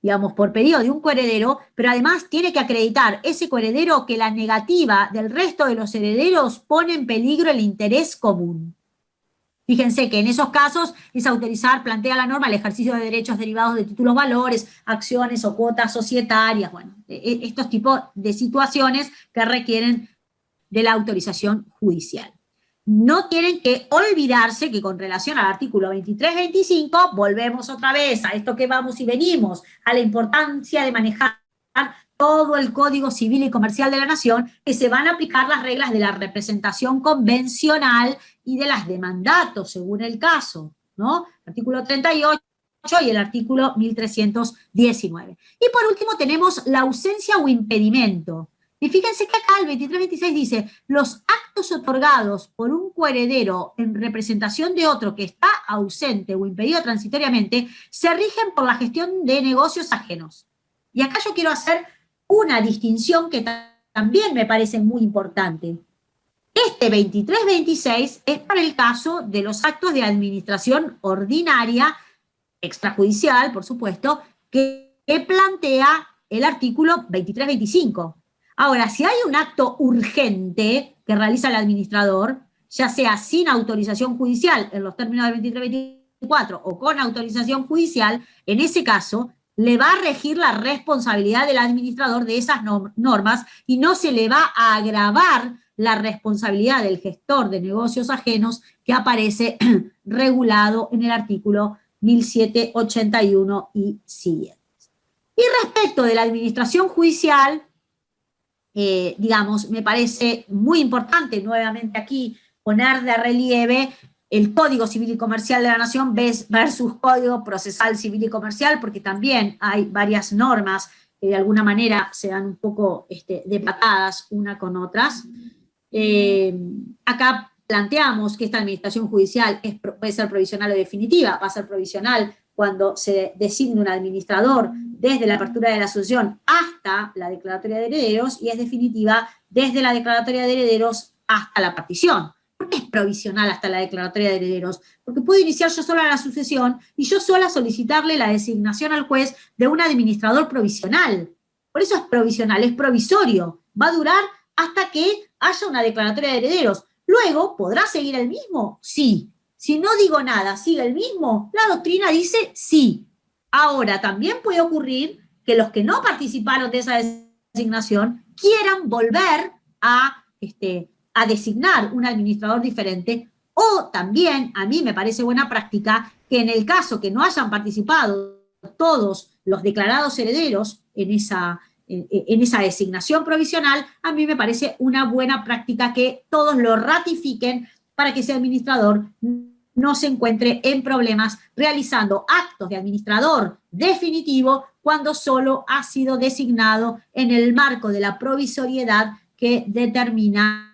digamos, por pedido de un coheredero, pero además tiene que acreditar ese coheredero que la negativa del resto de los herederos pone en peligro el interés común. Fíjense que en esos casos es autorizar, plantea la norma, el ejercicio de derechos derivados de títulos valores, acciones o cuotas societarias, bueno, estos tipos de situaciones que requieren de la autorización judicial. No tienen que olvidarse que con relación al artículo 2325, volvemos otra vez a esto que vamos y venimos, a la importancia de manejar todo el Código Civil y Comercial de la Nación, que se van a aplicar las reglas de la representación convencional y de las de mandato, según el caso, ¿no? Artículo 38 y el artículo 1319. Y por último tenemos la ausencia o impedimento. Y fíjense que acá el 2326 dice, los actos otorgados por un coheredero en representación de otro que está ausente o impedido transitoriamente se rigen por la gestión de negocios ajenos. Y acá yo quiero hacer una distinción que también me parece muy importante. Este 2326 es para el caso de los actos de administración ordinaria, extrajudicial, por supuesto, que plantea el artículo 2325. Ahora, si hay un acto urgente que realiza el administrador, ya sea sin autorización judicial en los términos del 2324 o con autorización judicial, en ese caso le va a regir la responsabilidad del administrador de esas normas y no se le va a agravar la responsabilidad del gestor de negocios ajenos que aparece regulado en el artículo 1781 y siguientes. Y respecto de la administración judicial, digamos, me parece muy importante nuevamente aquí poner de relieve el Código Civil y Comercial de la Nación versus Código Procesal Civil y Comercial, porque también hay varias normas que de alguna manera se dan un poco de patadas una con otras. Acá planteamos que esta administración judicial puede ser provisional o definitiva. Va a ser provisional cuando se designe un administrador desde la apertura de la asociación hasta la declaratoria de herederos, y es definitiva desde la declaratoria de herederos hasta la partición. ¿Por qué es provisional hasta la declaratoria de herederos? Porque puedo iniciar yo sola la sucesión y yo sola solicitarle la designación al juez de un administrador provisional. Por eso es provisional, es provisorio. Va a durar hasta que haya una declaratoria de herederos. Luego, ¿podrá seguir el mismo? Sí. Si no digo nada, ¿sigue el mismo? La doctrina dice sí. Ahora, también puede ocurrir que los que no participaron de esa designación quieran volver a designar un administrador diferente, o también, a mí me parece buena práctica, que en el caso que no hayan participado todos los declarados herederos en esa designación provisional, a mí me parece una buena práctica que todos lo ratifiquen para que ese administrador no se encuentre en problemas realizando actos de administrador definitivo cuando solo ha sido designado en el marco de la provisoriedad que determina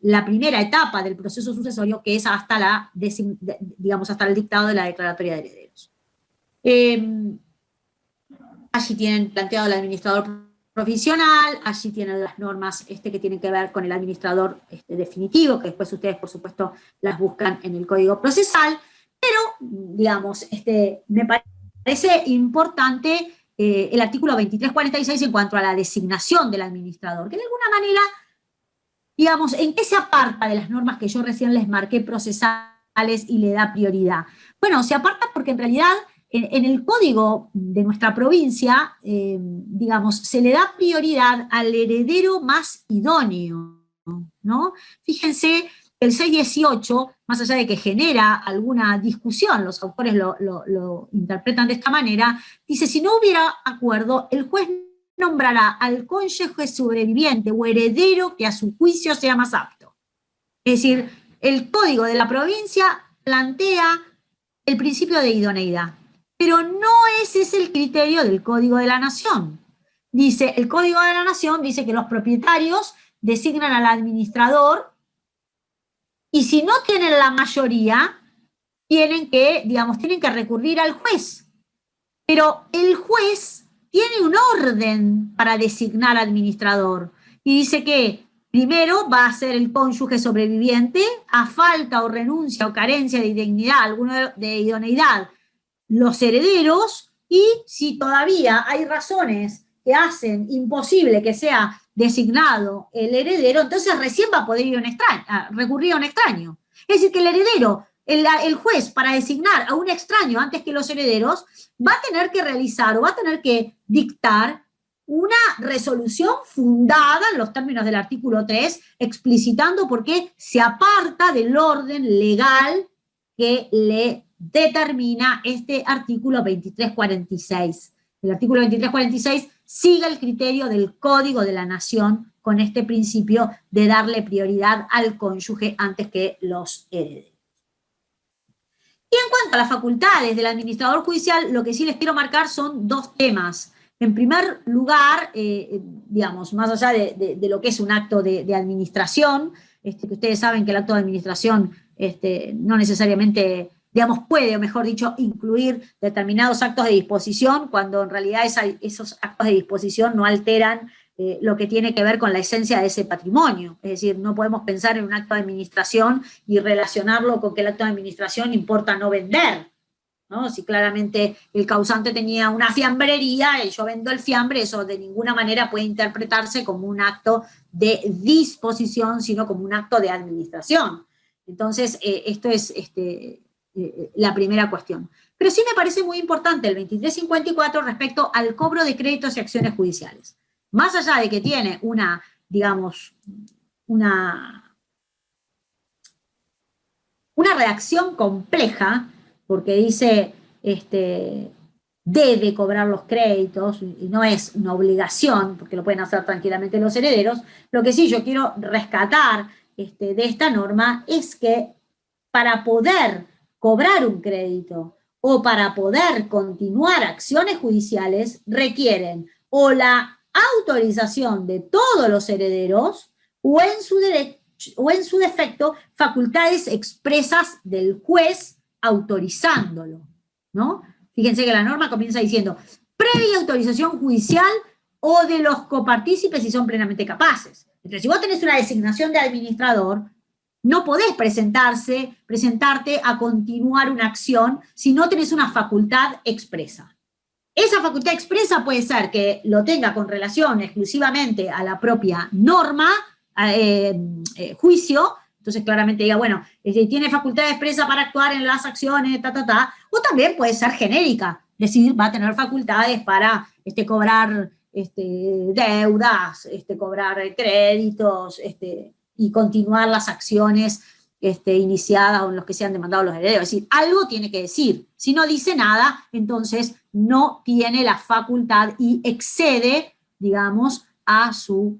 la primera etapa del proceso sucesorio, que es hasta hasta el dictado de la declaratoria de herederos. Allí tienen planteado el administrador provisional, allí tienen las normas que tienen que ver con el administrador definitivo, que después ustedes, por supuesto, las buscan en el Código Procesal, pero, digamos, me parece importante el artículo 2346 en cuanto a la designación del administrador, que de alguna manera, digamos, ¿en qué se aparta de las normas que yo recién les marqué procesales y le da prioridad? Bueno, se aparta porque en realidad en el código de nuestra provincia, digamos, se le da prioridad al heredero más idóneo, ¿no? Fíjense, el 618, más allá de que genera alguna discusión, los autores lo interpretan de esta manera, dice, si no hubiera acuerdo, el juez nombrará al cónyuge sobreviviente o heredero que a su juicio sea más apto. Es decir, el código de la provincia plantea el principio de idoneidad. Pero no ese es el criterio del Código de la Nación. Dice, el Código de la Nación dice que los propietarios designan al administrador y si no tienen la mayoría, tienen que recurrir al juez. Pero el juez tiene un orden para designar administrador y dice que primero va a ser el cónyuge sobreviviente, a falta o renuncia o carencia de dignidad, alguna de idoneidad, los herederos, y si todavía hay razones que hacen imposible que sea designado el heredero, entonces recién va a poder ir recurrir a un extraño. Es decir, que el heredero, el juez, para designar a un extraño antes que los herederos, va a tener que realizar o va a tener que dictar una resolución fundada en los términos del artículo 3, explicitando por qué se aparta del orden legal que le determina este artículo 2346. El artículo 2346 sigue el criterio del Código de la Nación con este principio de darle prioridad al cónyuge antes que los herederos. Y en cuanto a las facultades del administrador judicial, lo que sí les quiero marcar son dos temas. En primer lugar, más allá de lo que es un acto de administración, que ustedes saben que el acto de administración no necesariamente, puede, o mejor dicho, incluir determinados actos de disposición, cuando en realidad esos actos de disposición no alteran lo que tiene que ver con la esencia de ese patrimonio. Es decir, no podemos pensar en un acto de administración y relacionarlo con que el acto de administración importa no vender, ¿no? Si claramente el causante tenía una fiambrería y yo vendo el fiambre, eso de ninguna manera puede interpretarse como un acto de disposición, sino como un acto de administración. Entonces, esto es la primera cuestión. Pero sí me parece muy importante el 2354 respecto al cobro de créditos y acciones judiciales. Más allá de que tiene una redacción compleja, porque dice debe cobrar los créditos y no es una obligación, porque lo pueden hacer tranquilamente los herederos, lo que sí yo quiero rescatar de esta norma es que para poder cobrar un crédito o para poder continuar acciones judiciales requieren o la autorización de todos los herederos o en su defecto facultades expresas del juez autorizándolo, ¿no? Fíjense que la norma comienza diciendo previa autorización judicial o de los copartícipes si son plenamente capaces. Entonces, si vos tenés una designación de administrador, no podés presentarte a continuar una acción si no tenés una facultad expresa. Esa facultad expresa puede ser que lo tenga con relación exclusivamente a la propia norma, juicio, entonces claramente diga, bueno, tiene facultad expresa para actuar en las acciones, o también puede ser genérica, es decir, va a tener facultades para cobrar deudas, cobrar créditos, y continuar las acciones iniciadas o en los que sean demandados los herederos. Es decir, algo tiene que decir. Si no dice nada, entonces no tiene la facultad y excede, a su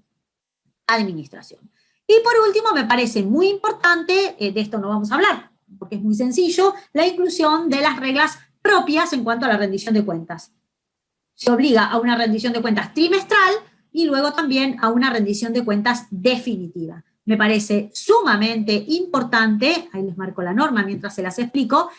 administración. Y por último, me parece muy importante, de esto no vamos a hablar, porque es muy sencillo, la inclusión de las reglas propias en cuanto a la rendición de cuentas. Se obliga a una rendición de cuentas trimestral y luego también a una rendición de cuentas definitiva. Me parece sumamente importante, ahí les marco la norma mientras se las explico,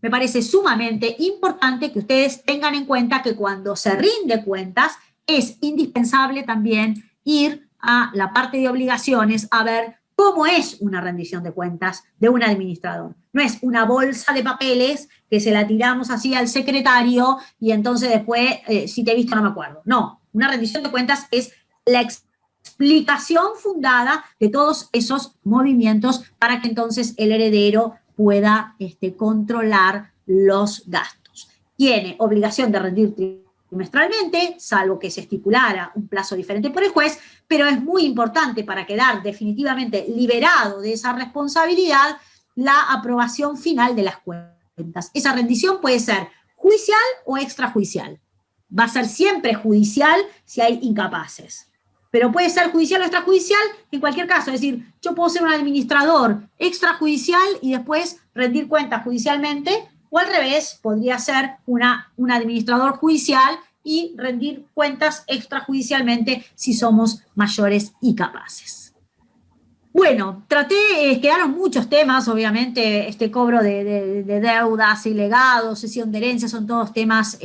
me parece sumamente importante que ustedes tengan en cuenta que cuando se rinde cuentas es indispensable también ir a la parte de obligaciones a ver cómo es una rendición de cuentas de un administrador. No es una bolsa de papeles que se la tiramos así al secretario y entonces después, si te he visto no me acuerdo. No, una rendición de cuentas es la explicación fundada de todos esos movimientos para que entonces el heredero pueda controlar los gastos. Tiene obligación de rendir trimestralmente, salvo que se estipulara un plazo diferente por el juez, pero es muy importante para quedar definitivamente liberado de esa responsabilidad la aprobación final de las cuentas. Esa rendición puede ser judicial o extrajudicial. Va a ser siempre judicial si hay incapaces. Pero puede ser judicial o extrajudicial en cualquier caso. Es decir, yo puedo ser un administrador extrajudicial y después rendir cuentas judicialmente o al revés, podría ser un administrador judicial y rendir cuentas extrajudicialmente si somos mayores y capaces. Bueno, quedaron muchos temas, obviamente, cobro de deudas y legados, cesión de herencias, son todos temas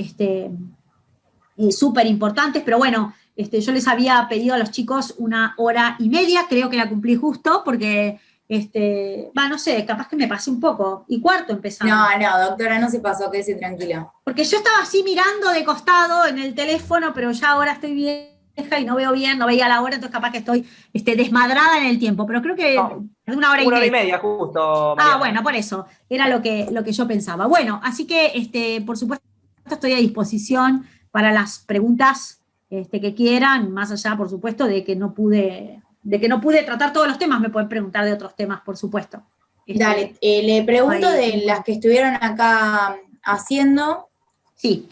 súper importantes, pero bueno, yo les había pedido a los chicos 1 hora y media, creo que la cumplí justo, porque, no sé, capaz que me pasé un poco, y cuarto empezamos. No, doctora, no se pasó, quédese tranquila. Porque yo estaba así mirando de costado en el teléfono, pero ya ahora estoy vieja y no veo bien, no veía la hora, entonces capaz que estoy desmadrada en el tiempo, pero creo que de 1 hora y media, justo, Mariana. Bueno, por eso, era lo que yo pensaba. Bueno, así que, por supuesto, estoy a disposición para las preguntas que quieran, más allá, por supuesto, de que no pude tratar todos los temas, me pueden preguntar de otros temas, por supuesto. Dale, le pregunto de las que estuvieron acá haciendo. Sí.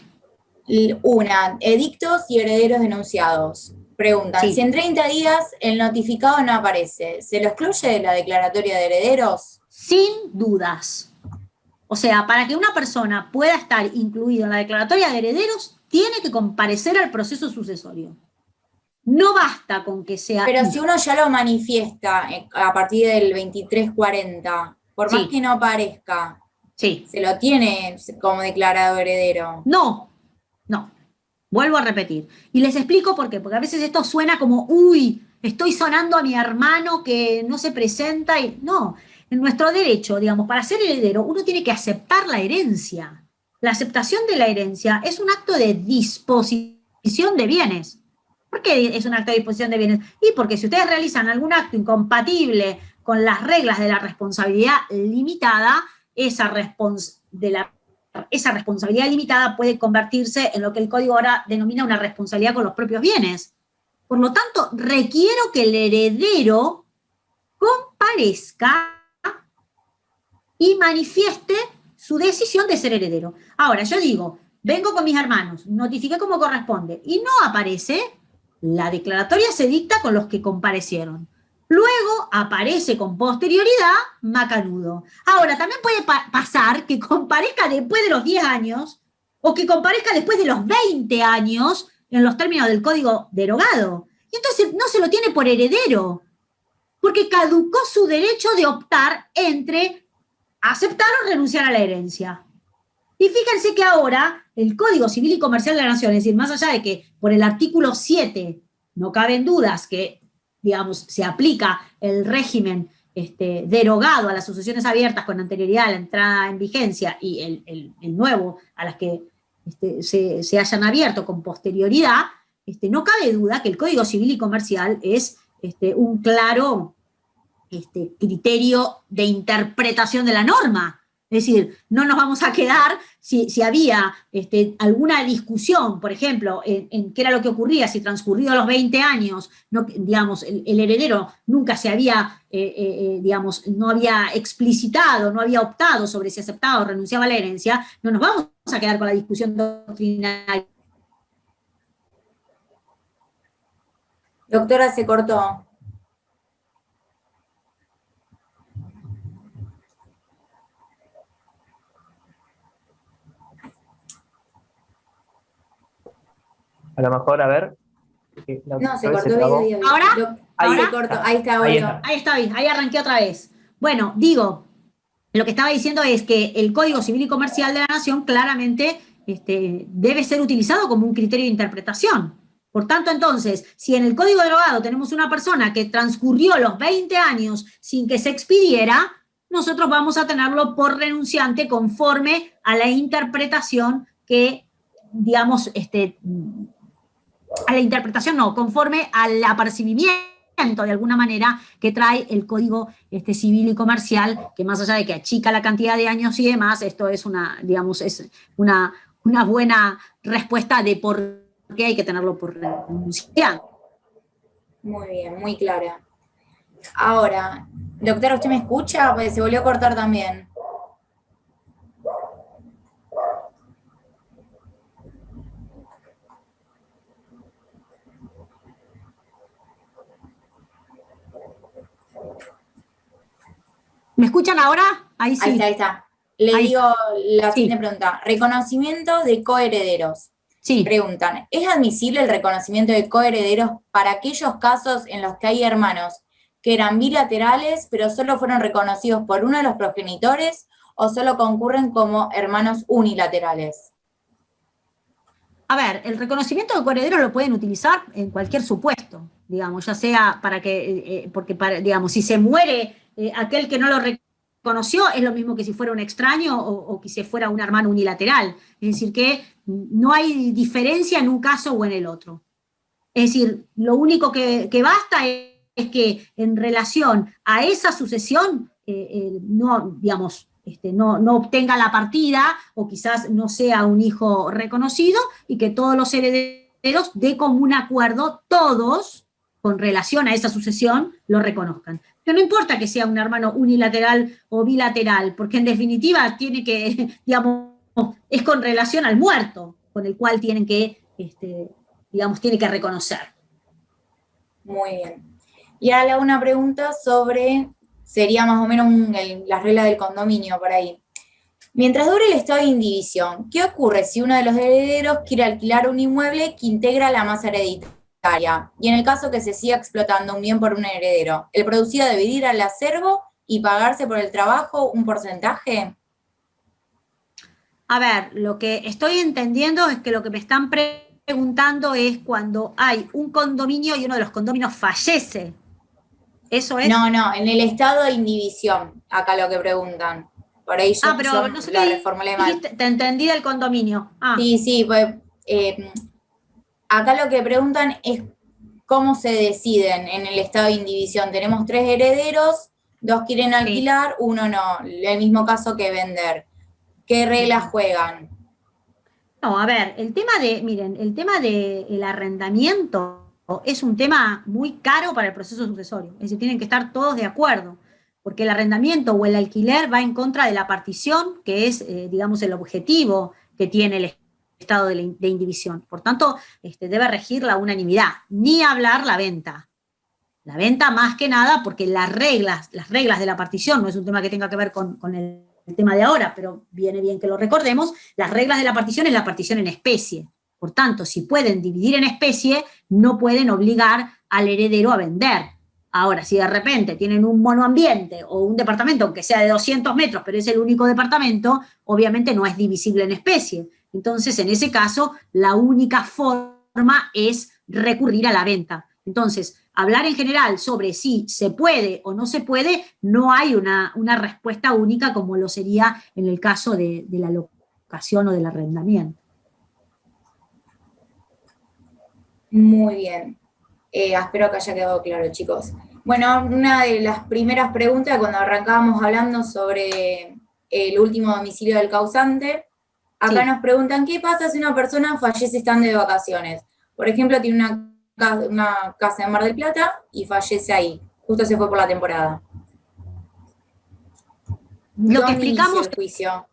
Una, edictos y herederos denunciados. Preguntan, Sí. Si en 30 días el notificado no aparece, ¿se lo excluye de la declaratoria de herederos? Sin dudas. O sea, para que una persona pueda estar incluida en la declaratoria de herederos, tiene que comparecer al proceso sucesorio. No basta con que sea... Pero si uno ya lo manifiesta a partir del 2340, por más Sí. que no aparezca, Sí. ¿se lo tiene como declarado heredero? No. Vuelvo a repetir. Y les explico por qué. Porque a veces esto suena como, uy, estoy sonando a mi hermano que no se presenta. Y no, en nuestro derecho, digamos, para ser heredero, uno tiene que aceptar la herencia. La aceptación de la herencia es un acto de disposición de bienes. ¿Por qué es un acto de disposición de bienes? Y porque si ustedes realizan algún acto incompatible con las reglas de la responsabilidad limitada, esa responsabilidad limitada puede convertirse en lo que el código ahora denomina una responsabilidad con los propios bienes. Por lo tanto, requiero que el heredero comparezca y manifieste su decisión de ser heredero. Ahora, yo digo, vengo con mis hermanos, notifiqué como corresponde, y no aparece, la declaratoria se dicta con los que comparecieron. Luego aparece con posterioridad macanudo. Ahora, también puede pasar que comparezca después de los 10 años o que comparezca después de los 20 años en los términos del código derogado. Y entonces no se lo tiene por heredero, porque caducó su derecho de optar entre aceptar o renunciar a la herencia. Y fíjense que ahora el Código Civil y Comercial de la Nación, es decir, más allá de que por el artículo 7 no caben dudas que, digamos, se aplica el régimen derogado a las sucesiones abiertas con anterioridad a la entrada en vigencia y el nuevo a las que se hayan abierto con posterioridad, no cabe duda que el Código Civil y Comercial es un claro criterio de interpretación de la norma. Es decir, no nos vamos a quedar, si había alguna discusión, por ejemplo, en qué era lo que ocurría, si transcurridos los 20 años, no, digamos, el heredero nunca se había, digamos, no había explicitado, no había optado sobre si aceptaba o renunciaba a la herencia, no nos vamos a quedar con la discusión doctrinaria. Doctora, se cortó. A lo mejor, a ver. No, se cortó. ¿Ahora? Ahí se cortó, ahí está, bueno. Ahí arranqué otra vez. Bueno, digo, lo que estaba diciendo es que el Código Civil y Comercial de la Nación claramente debe ser utilizado como un criterio de interpretación. Por tanto, entonces, si en el Código derogado tenemos una persona que transcurrió los 20 años sin que se expidiera, nosotros vamos a tenerlo por renunciante conforme a la interpretación que, digamos, a la interpretación no, conforme al apercibimiento de alguna manera que trae el Código Civil y Comercial, que más allá de que achica la cantidad de años y demás, esto es una, digamos, es una buena respuesta de por qué hay que tenerlo por renunciante. Muy bien, muy clara. Ahora, doctora, ¿usted me escucha? Pues se volvió a cortar también. ¿Me escuchan ahora? Ahí sí. Ahí está. Le Ahí digo la sí. siguiente pregunta. Reconocimiento de coherederos. Sí. Preguntan, ¿es admisible el reconocimiento de coherederos para aquellos casos en los que hay hermanos que eran bilaterales, pero solo fueron reconocidos por uno de los progenitores, o solo concurren como hermanos unilaterales? A ver, el reconocimiento de coherederos lo pueden utilizar en cualquier supuesto, digamos, ya sea para que, porque digamos, si se muere aquel que no lo reconoció, es lo mismo que si fuera un extraño o que si fuera un hermano unilateral. Es decir, que no hay diferencia en un caso o en el otro. Es decir, lo único que basta es que en relación a esa sucesión, no, digamos, no obtenga la partida o quizás no sea un hijo reconocido y que todos los herederos de común acuerdo, todos, con relación a esa sucesión, lo reconozcan. Pero no importa que sea un hermano unilateral o bilateral, porque en definitiva tiene que, digamos, es con relación al muerto, con el cual tienen que, digamos, tiene que reconocer. Muy bien. Y ahora le hago una pregunta sobre, sería más o menos las reglas del condominio por ahí. Mientras dure el estado de indivisión, ¿qué ocurre si uno de los herederos quiere alquilar un inmueble que integra la masa hereditaria? Y en el caso que se siga explotando un bien por un heredero, ¿el producido debe ir al acervo y pagarse por el trabajo un porcentaje? A ver, lo que estoy entendiendo es que lo que me están preguntando es cuando hay un condominio y uno de los condominios fallece. ¿Eso es? No, en el estado de indivisión, acá lo que preguntan. Por ahí yo, pero no sé la qué reformulé mal. dijiste, te entendí del condominio. Sí, pues acá lo que preguntan es cómo se deciden en el estado de indivisión. Tenemos 3 herederos, 2 quieren alquilar, uno no, el mismo caso que vender. ¿Qué reglas juegan? No, a ver, miren, el tema del arrendamiento es un tema muy caro para el proceso sucesorio. Es decir, tienen que estar todos de acuerdo, porque el arrendamiento o el alquiler va en contra de la partición, que es, digamos, el objetivo que tiene el estado de indivisión. Por tanto, debe regir la unanimidad, ni hablar la venta. La venta más que nada porque las reglas de la partición, no es un tema que tenga que ver con el tema de ahora, pero viene bien que lo recordemos, las reglas de la partición es la partición en especie. Por tanto, si pueden dividir en especie, no pueden obligar al heredero a vender. Ahora, si de repente tienen un monoambiente o un departamento, aunque sea de 200 metros, pero es el único departamento, obviamente no es divisible en especie. Entonces, en ese caso, la única forma es recurrir a la venta. Entonces, hablar en general sobre si se puede o no se puede, no hay una respuesta única como lo sería en el caso de la locación o del arrendamiento. Muy bien. Espero que haya quedado claro, chicos. Bueno, una de las primeras preguntas cuando arrancábamos hablando sobre el último domicilio del causante, acá nos preguntan, ¿qué pasa si una persona fallece estando de vacaciones? Por ejemplo, tiene una casa en Mar del Plata y fallece ahí. Justo se fue por la temporada. Lo que explicamos el juicio?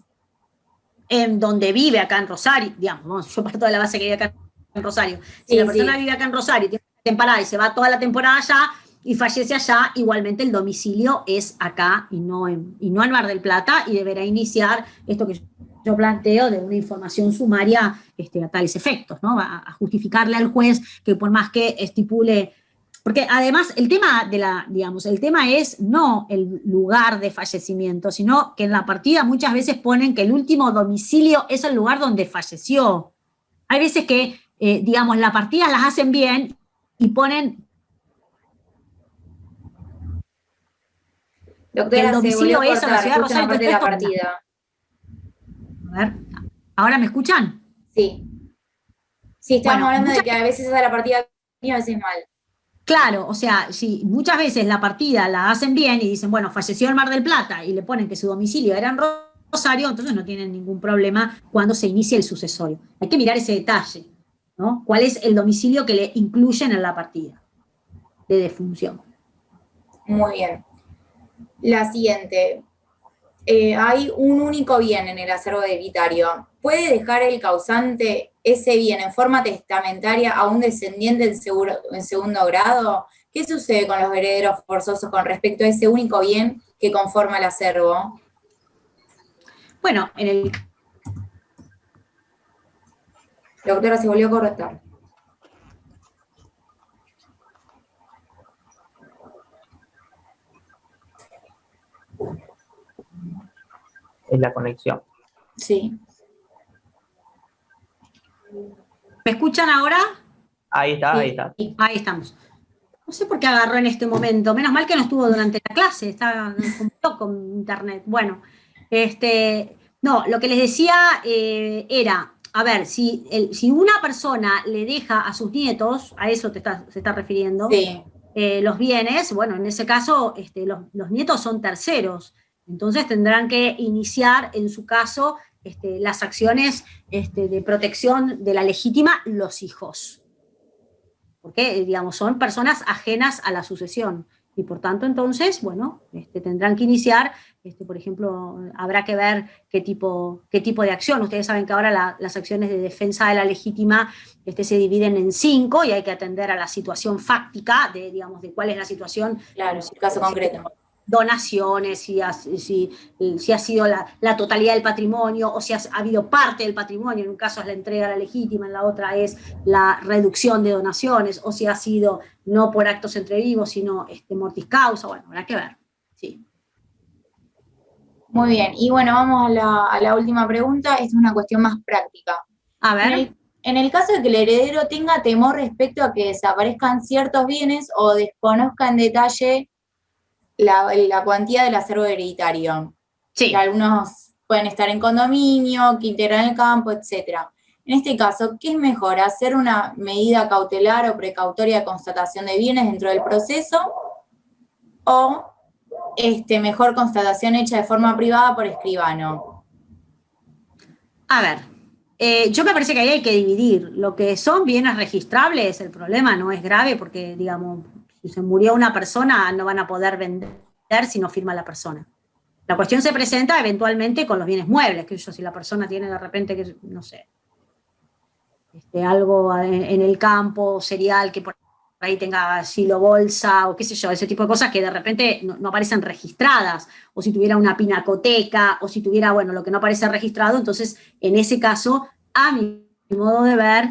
En donde vive acá en Rosario, digamos, yo parto de la base que vive acá en Rosario. Si la persona vive acá en Rosario, tiene una temporada y se va toda la temporada allá y fallece allá, igualmente el domicilio es acá y no en Mar del Plata, y deberá iniciar esto que yo planteo de una información sumaria a tales efectos, ¿no? A justificarle al juez que por más que estipule, porque además el tema el tema es no el lugar de fallecimiento, sino que en la partida muchas veces ponen que el último domicilio es el lugar donde falleció. Hay veces que, las partidas las hacen bien y ponen Doctora, el domicilio es en la ciudad de Rosario. Parte de la partida. A ver, ¿ahora me escuchan? Sí. Sí, estamos hablando de que a veces es a la partida y a veces mal. Claro, o sea, si muchas veces la partida la hacen bien y dicen, bueno, falleció en Mar del Plata y le ponen que su domicilio era en Rosario, entonces no tienen ningún problema cuando se inicie el sucesorio. Hay que mirar ese detalle, ¿no? ¿Cuál es el domicilio que le incluyen en la partida de defunción? Muy bien. La siguiente. Hay un único bien en el acervo hereditario. ¿Puede dejar el causante ese bien en forma testamentaria a un descendiente en segundo grado? ¿Qué sucede con los herederos forzosos con respecto a ese único bien que conforma el acervo? Bueno, en el... La doctora se volvió a cortar. Es la conexión. Sí. ¿Me escuchan ahora? Ahí está, Sí. ahí está. Ahí estamos. No sé por qué agarró en este momento. Menos mal que no estuvo durante la clase, estaba como loco con internet. Bueno, no, lo que les decía era, a ver, si una persona le deja a sus nietos, a eso se está refiriendo, Sí. los bienes, bueno, en ese caso los nietos son terceros, entonces tendrán que iniciar, en su caso, las acciones de protección de la legítima los hijos. Porque, digamos, son personas ajenas a la sucesión. Y por tanto, entonces, bueno, tendrán que iniciar, por ejemplo, habrá que ver qué tipo de acción. Ustedes saben que ahora las acciones de defensa de la legítima se dividen en 5 y hay que atender a la situación fáctica digamos, de cuál es la situación. Claro, el caso concreto. Donaciones, si ha sido la totalidad del patrimonio o si ha habido parte del patrimonio, en un caso es la entrega a la legítima, en la otra es la reducción de donaciones, o si ha sido no por actos entre vivos, sino mortis causa, bueno, habrá que ver. Sí. Muy bien, y bueno, vamos a la última pregunta, esta es una cuestión más práctica. A ver. En el caso de que el heredero tenga temor respecto a que desaparezcan ciertos bienes o desconozca en detalle la cuantía del acervo hereditario. Sí. Que algunos pueden estar en condominio, que integran el campo, etc. En este caso, ¿qué es mejor? ¿Hacer una medida cautelar o precautoria de constatación de bienes dentro del proceso? ¿O mejor constatación hecha de forma privada por escribano? A ver, yo me parece que ahí hay que dividir. Lo que son bienes registrables, el problema no es grave porque, digamos, si se murió una persona, no van a poder vender si no firma la persona. La cuestión se presenta eventualmente con los bienes muebles, que si la persona tiene de repente, que no sé, algo en el campo, cereal, que por ahí tenga silo bolsa, o qué sé yo, ese tipo de cosas que de repente no aparecen registradas, o si tuviera una pinacoteca, o si tuviera, bueno, lo que no aparece registrado, entonces, en ese caso, a mi modo de ver,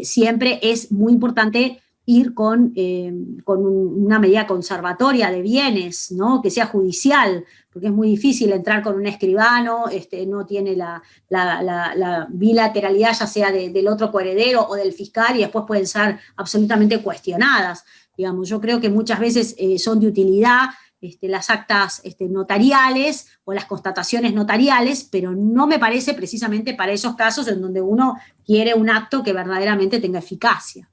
siempre es muy importante ir con una medida conservatoria de bienes, ¿no? Que sea judicial, porque es muy difícil entrar con un escribano, no tiene la bilateralidad, ya sea del otro coheredero o del fiscal, y después pueden ser absolutamente cuestionadas. Digamos, yo creo que muchas veces son de utilidad las actas notariales o las constataciones notariales, pero no me parece precisamente para esos casos en donde uno quiere un acto que verdaderamente tenga eficacia.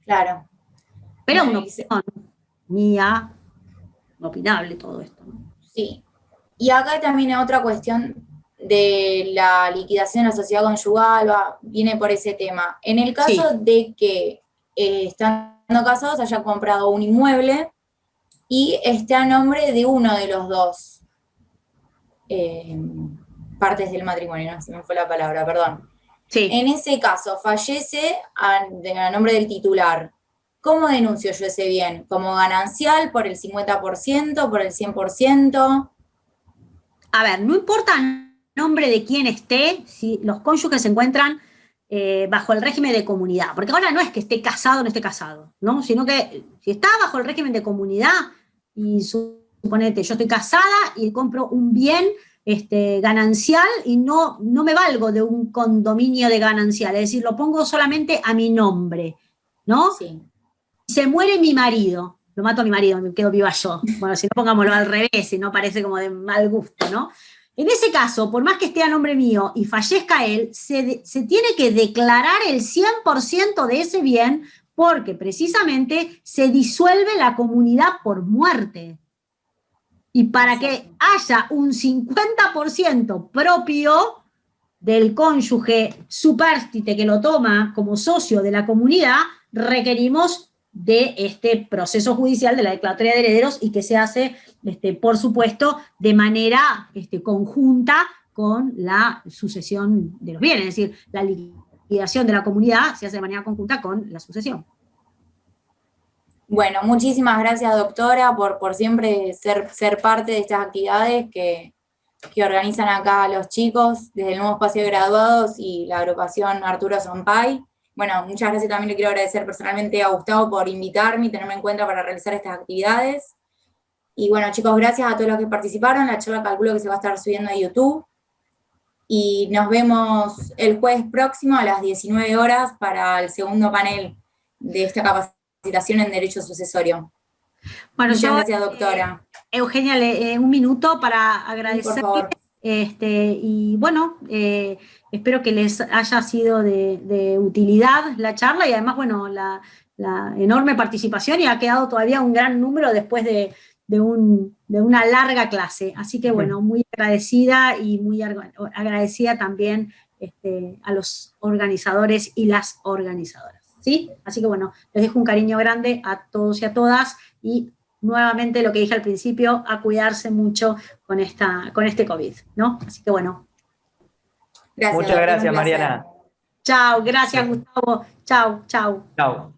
Claro. Pero una opinión mía, opinable todo esto, ¿no? Sí. Y acá también hay otra cuestión de la liquidación de la sociedad conyugal, viene por ese tema. En el caso de que estando casados hayan comprado un inmueble y esté a nombre de uno de los dos partes del matrimonio, no se me fue la palabra, perdón. Sí. En ese caso, fallece a nombre del titular. ¿Cómo denuncio yo ese bien? ¿Como ganancial por el 50%, por el 100%? A ver, no importa el nombre de quién esté, si los cónyuges se encuentran bajo el régimen de comunidad, porque ahora no es que esté casado o no esté casado, ¿no? Sino que si está bajo el régimen de comunidad y suponete, yo estoy casada y compro un bien ganancial y no me valgo de un condominio de ganancial, es decir, lo pongo solamente a mi nombre, ¿no? Sí. Se muere mi marido, lo mato a mi marido, me quedo viva yo. Bueno, si no pongámoslo al revés, si no parece como de mal gusto, ¿no? En ese caso, por más que esté a nombre mío y fallezca él, se tiene que declarar el 100% de ese bien porque precisamente se disuelve la comunidad por muerte. Y para que haya un 50% propio del cónyuge supérstite que lo toma como socio de la comunidad, requerimos de este proceso judicial de la declaratoria de herederos y que se hace, por supuesto, de manera conjunta con la sucesión de los bienes, es decir, la liquidación de la comunidad se hace de manera conjunta con la sucesión. Bueno, muchísimas gracias, doctora, por siempre ser parte de estas actividades que que organizan acá los chicos desde el nuevo espacio de graduados y la agrupación Arturo Zompay. Bueno, muchas gracias, también le quiero agradecer personalmente a Gustavo por invitarme y tenerme en cuenta para realizar estas actividades. Y bueno, chicos, gracias a todos los que participaron. La charla calculo que se va a estar subiendo a YouTube. Y nos vemos el jueves próximo a las 19 horas para el segundo panel de esta capacitación en Derecho Sucesorio. Bueno, muchas gracias, doctora. Eugenia, un minuto para agradecer. Sí, por favor. Y bueno, espero que les haya sido de utilidad la charla y además, bueno, la enorme participación, y ha quedado todavía un gran número después de una larga clase. Así que bueno, muy agradecida y muy agradecida también a los organizadores y las organizadoras, ¿sí? Así que bueno, les dejo un cariño grande a todos y a todas, y nuevamente lo que dije al principio, a cuidarse mucho con este COVID, ¿no? Así que bueno. Gracias, muchas gracias, Mariana. Chao, gracias, Gustavo. Chao, chao. Chao.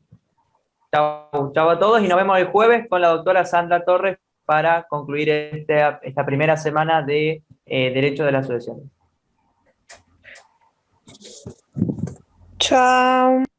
Chao a todos, y nos vemos el jueves con la doctora Sandra Torres para concluir esta primera semana de Derecho de la Asociación. Chao.